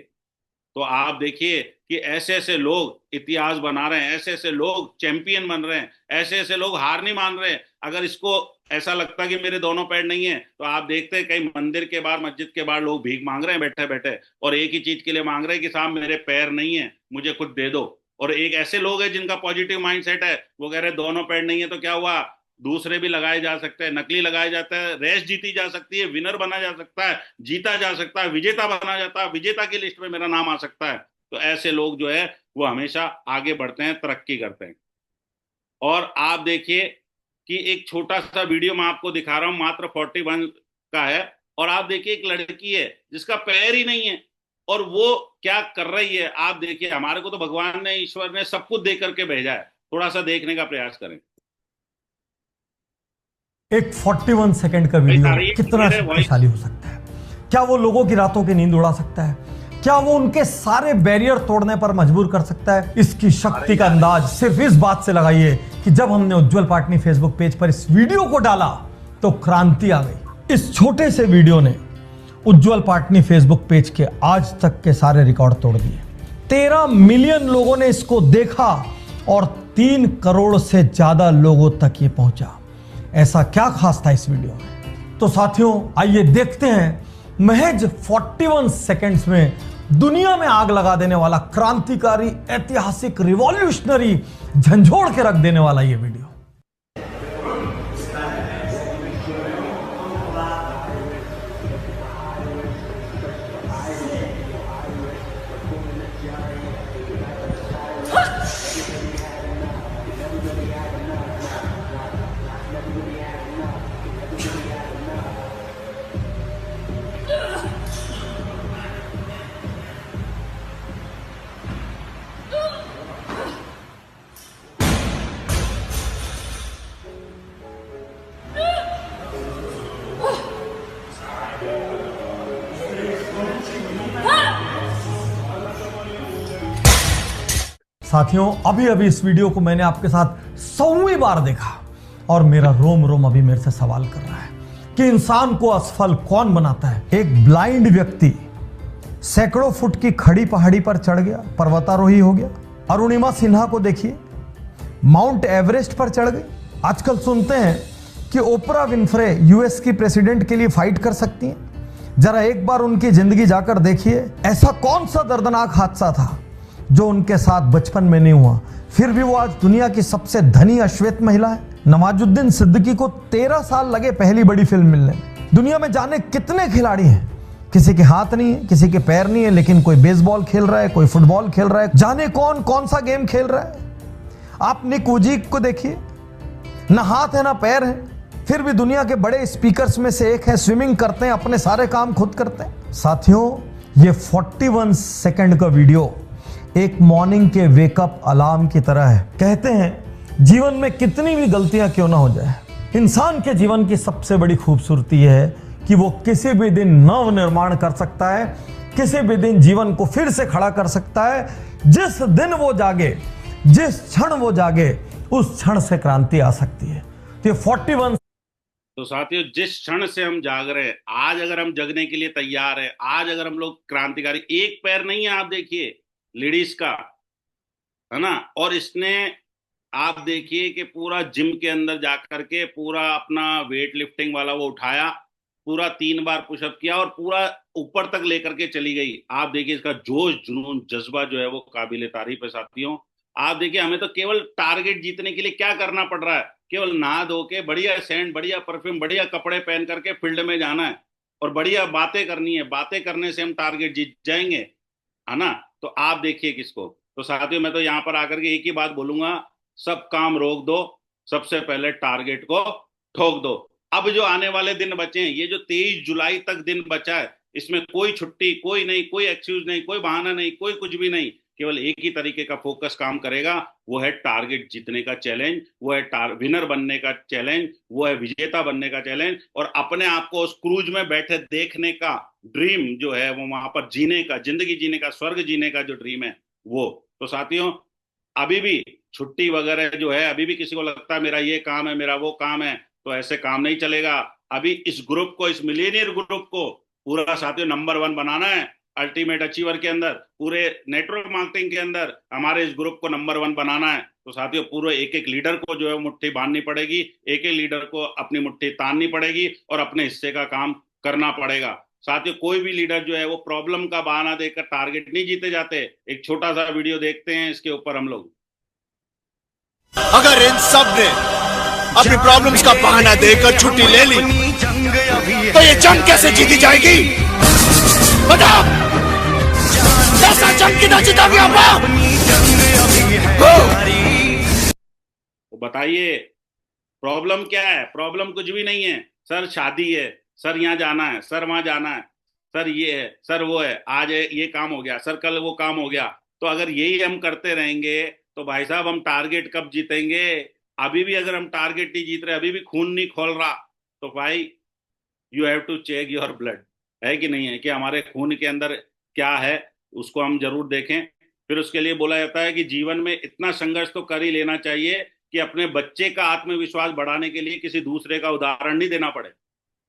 तो आप देखिए कि ऐसे ऐसे लोग इतिहास बना रहे हैं, ऐसे ऐसे लोग चैंपियन बन रहे हैं, ऐसे ऐसे लोग हार नहीं मान रहे। अगर इसको ऐसा लगता कि मेरे दोनों पैर नहीं है, तो आप देखते हैं कई मंदिर के बाहर, मस्जिद के बाहर लोग भीख मांग रहे हैं बैठे बैठे, और एक ही चीज के लिए मांग रहे हैं कि साहब मेरे पैर नहीं है, मुझे खुद दे दो। और एक ऐसे लोग हैं जिनका पॉजिटिव माइंडसेट है, वो कह रहे हैं दोनों पैर नहीं है तो क्या हुआ, दूसरे भी लगाए जा सकते हैं, नकली लगाया जाता है, रेस जीती जा सकती है, विनर बना जा सकता है, जीता जा सकता है, विजेता बना जाता है, विजेता की लिस्ट में मेरा नाम आ सकता है। तो ऐसे लोग जो है वो हमेशा आगे बढ़ते हैं, तरक्की करते हैं। और आप देखिए कि एक छोटा सा वीडियो मैं आपको दिखा रहा हूं, मात्र 41 का है। और आप देखिए, एक लड़की है जिसका पैर ही नहीं है और वो क्या कर रही है। आप देखिए, हमारे को तो भगवान ने, ईश्वर ने सब कुछ दे करके भेजा है, थोड़ा सा देखने का प्रयास करें। एक 41 सेकंड का वीडियो कितना शक्तिशाली हो सकता है? क्या वो लोगों की रातों की नींद उड़ा सकता है? क्या वो उनके सारे बैरियर तोड़ने पर मजबूर कर सकता है? इसकी शक्ति का अंदाज सिर्फ इस बात से लगाइए कि जब हमने उज्जवल पाटनी फेसबुक पेज पर इस वीडियो को डाला तो क्रांति आ गई। इस छोटे से वीडियो ने उज्जवल पाटनी फेसबुक पेज के आज तक के सारे रिकॉर्ड तोड़ दिए। 13 मिलियन लोगों ने इसको देखा और 3 करोड़ से ज्यादा लोगों तक ये पहुंचा। ऐसा क्या खास था इस वीडियो में? तो साथियों, आइए देखते हैं महज 41 सेकंड्स में दुनिया में आग लगा देने वाला, क्रांतिकारी, ऐतिहासिक, रिवॉल्यूशनरी, झंझोड़ के रख देने वाला ये वीडियो। साथियों, अभी अभी इस वीडियो को मैंने आपके साथ 100वीं बार देखा और मेरा रोम रोम अभी मेरे से सवाल कर रहा है कि इंसान को असफल कौन बनाता है? एक ब्लाइंड व्यक्ति सैकड़ों फुट की खड़ी पहाड़ी पर चढ़ गया, पर्वतारोही हो गया। अरुणिमा सिन्हा को देखिए, माउंट एवरेस्ट पर चढ़ गई। आजकल सुनते हैं कि ओपरा विन्फ्रे यूएस की प्रेसिडेंट के लिए फाइट कर सकती हैं। जरा एक बार उनकी जिंदगी जाकर देखिए, ऐसा कौन सा दर्दनाक हादसा था जो उनके साथ बचपन में नहीं हुआ, फिर भी वो आज दुनिया की सबसे धनी अश्वेत महिला है। नवाजुद्दीन सिद्दीकी को 13 साल लगे पहली बड़ी फिल्म मिलने। दुनिया में जाने कितने खिलाड़ी हैं, किसी के हाथ नहीं है, किसी के पैर नहीं है, लेकिन कोई बेसबॉल खेल रहा है, कोई फुटबॉल खेल रहा है, जाने कौन कौन सा गेम खेल रहा है। आप निक वुजिक को देखिए, ना हाथ है ना पैर है, फिर भी दुनिया के बड़े स्पीकर्स में से एक है, स्विमिंग करते हैं, अपने सारे काम खुद करते हैं। साथियों, ये 41 सेकंड का वीडियो एक मॉर्निंग के वेकअप अलार्म की तरह है। कहते हैं जीवन में कितनी भी गलतियां क्यों ना हो जाए, इंसान के जीवन की सबसे बड़ी खूबसूरती है कि वो किसी भी दिन नव निर्माण कर सकता है, किसी भी दिन जीवन को फिर से खड़ा कर सकता है। जिस दिन वो जागे, जिस क्षण वो जागे, उस क्षण से क्रांति आ सकती है। तो 41 तो साथियों, जिस क्षण से हम जाग रहे हैं, आज अगर हम जगने के लिए तैयार हैं, आज अगर हम लोग क्रांतिकारी, एक पैर नहीं है, आप देखिए लेडीज का, है ना, और इसने, आप देखिए कि पूरा जिम के अंदर जाकर के पूरा अपना वेट लिफ्टिंग वाला वो उठाया, पूरा 3 बार पुशअप किया और पूरा ऊपर तक लेकर के चली गई। आप देखिए इसका जोश, जुनून, जज्बा जो है वो काबिले तारीफ है साथियों। आप देखिए, हमें तो केवल टारगेट जीतने के लिए क्या करना पड़ रहा है, केवल नहा धो के बढ़िया सेंट, बढ़िया परफ्यूम, बढ़िया कपड़े पहन करके फील्ड में जाना है और बढ़िया बातें करनी है। बातें करने से हम टारगेट जीत जाएंगे, है ना। तो आप देखिए किसको, तो साथियों मैं तो यहां पर आकर के एक ही बात बोलूंगा, सब काम रोक दो, सबसे पहले टारगेट को ठोक दो। अब जो आने वाले दिन बचे हैं, ये जो 23 जुलाई तक दिन बचा है, इसमें कोई छुट्टी, कोई नहीं, कोई एक्सक्यूज नहीं, कोई बहाना नहीं, कोई कुछ भी नहीं, केवल एक ही तरीके का फोकस काम करेगा, वो है टारगेट जीतने का चैलेंज, वो है विनर बनने का चैलेंज, वो है विजेता बनने का चैलेंज, और अपने आप को उस क्रूज में बैठे देखने का ड्रीम जो है, वो वहां पर जीने का, जिंदगी जीने का, स्वर्ग जीने का जो ड्रीम है वो। तो साथियों, अभी भी छुट्टी वगैरह जो है, अभी भी किसी को लगता है मेरा ये काम है, मेरा वो काम है, तो ऐसे काम नहीं चलेगा। अभी इस ग्रुप को, इस मिलेनियर ग्रुप को पूरा साथियों नंबर 1 बनाना है। अल्टीमेट अचीवर के अंदर, पूरे नेटवर्क मार्केटिंग के अंदर हमारे इस ग्रुप को नंबर 1 बनाना है। तो साथियों, पूरे एक एक लीडर को जो है मुट्ठी बांधनी पड़ेगी, एक एक लीडर को अपनी मुट्ठी ताननी पड़ेगी और अपने हिस्से का काम करना पड़ेगा। साथियों, कोई भी लीडर जो है वो प्रॉब्लम का बहाना देकर टारगेट नहीं जीते जाते। एक छोटा सा वीडियो देखते हैं इसके ऊपर हम लोग। अगर इन सब ने अपनी प्रॉब्लम्स का बहाना देकर छुट्टी ले ली, तो ये जंग कैसे जीती जाएगी? बताओ, कैसा जंग कितना जीता गया? तो बताइए, प्रॉब्लम क्या है? प्रॉब्लम कुछ भी नहीं है सर। शादी है सर, यहाँ जाना है सर, वहां जाना है सर, ये है सर, वो है, आज ये काम हो गया सर, कल वो काम हो गया। तो अगर यही हम करते रहेंगे तो भाई साहब हम टारगेट कब जीतेंगे? अभी भी अगर हम टारगेट नहीं जीत रहे, अभी भी खून नहीं खोल रहा, तो भाई you have to check your blood, है कि नहीं है, कि हमारे खून के अंदर क्या है, उसको हम जरूर देखें। फिर उसके लिए बोला जाता है कि जीवन में इतना संघर्ष तो कर ही लेना चाहिए कि अपने बच्चे का आत्मविश्वास बढ़ाने के लिए किसी दूसरे का उदाहरण नहीं देना पड़े।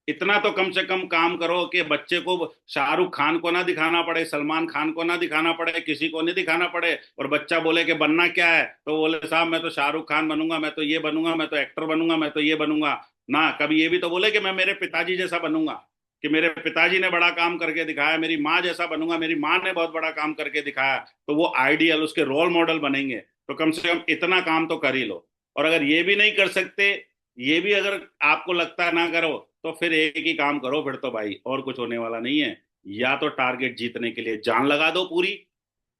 इतना तो कम से कम काम करो कि बच्चे को शाहरुख खान को ना दिखाना पड़े, सलमान खान को ना दिखाना पड़े, किसी को नहीं दिखाना पड़े, और बच्चा बोले कि बनना क्या है, तो बोले साहब मैं तो शाहरुख खान बनूंगा, मैं तो ये बनूंगा, मैं तो एक्टर बनूंगा, मैं तो ये बनूंगा ना। कभी ये भी तो बोले कि मैं मेरे पिताजी जैसा बनूंगा, कि मेरे पिताजी ने बड़ा काम करके दिखाया, मेरी माँ जैसा बनूंगा, मेरी माँ ने बहुत बड़ा काम करके दिखाया, तो वो आइडियल, उसके रोल मॉडल बनेंगे। तो कम से कम इतना काम तो कर ही लो। और अगर ये भी नहीं कर सकते, ये भी अगर आपको लगता है ना करो, तो फिर एक ही काम करो, फिर तो भाई और कुछ होने वाला नहीं है। या तो टारगेट जीतने के लिए जान लगा दो पूरी,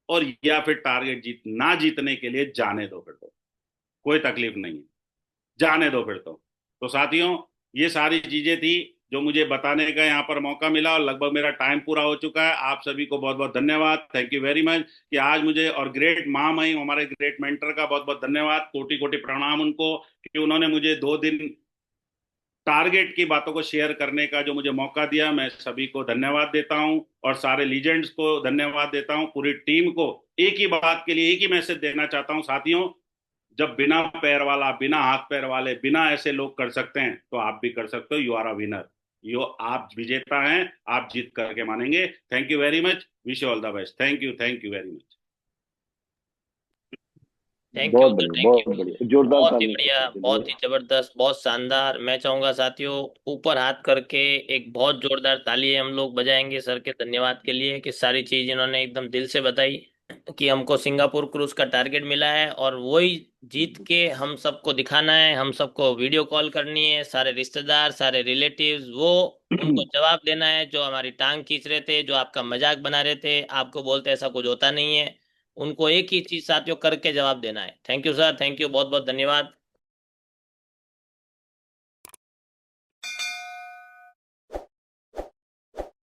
और या फिर टारगेट ना जीतने के लिए जाने दो, फिर तो कोई तकलीफ नहीं है, जाने दो फिर तो साथियों, ये सारी चीजें थी जो मुझे बताने का यहाँ पर मौका मिला, और लगभग मेरा टाइम पूरा हो चुका है। आप सभी को बहुत बहुत धन्यवाद, थैंक यू वेरी मच, कि आज मुझे, और ग्रेट माम आई, हमारे ग्रेट मेंटर का बहुत बहुत धन्यवाद, कोटि कोटि प्रणाम उनको, कि उन्होंने मुझे 2 दिन टारगेट की बातों को शेयर करने का जो मुझे मौका दिया। मैं सभी को धन्यवाद देता हूं, और सारे लीजेंड्स को धन्यवाद देता हूं, पूरी टीम को। एक ही बात के लिए एक ही मैसेज देना चाहता हूं साथियों, जब बिना पैर वाला, बिना हाथ पैर वाले, बिना ऐसे लोग कर सकते हैं, तो आप भी कर सकते हो। यू आर अ विनर, यो आप विजेता हैं, आप जीत करके मानेंगे। Thank you very much, wish all the best, thank you very much. Thank you बहुत सर, बढ़िया, थैंक बहुत यू। बढ़िया, जोरदार बहुत ही तालियां बढ़िया, सबके बहुत लिए। ही जबरदस्त, बहुत शानदार। मैं चाहूंगा साथियों, ऊपर हाथ करके एक बहुत जोरदार ताली हम लोग बजाएंगे सर के धन्यवाद के लिए, कि सारी चीज इन्होंने एकदम दिल से बताई, कि हमको सिंगापुर क्रूज का टारगेट मिला है और वही जीत के हम सबको दिखाना है, हम सबको वीडियो कॉल करनी है, सारे रिश्तेदार, सारे रिलेटिव्स, वो उनको जवाब देना है जो हमारी टांग खींच रहे थे, जो आपका मजाक बना रहे थे, आपको बोलते ऐसा कुछ होता नहीं है, उनको एक ही चीज साथियों करके जवाब देना है। Thank you sir, thank you, बहुत बहुत धन्यवाद।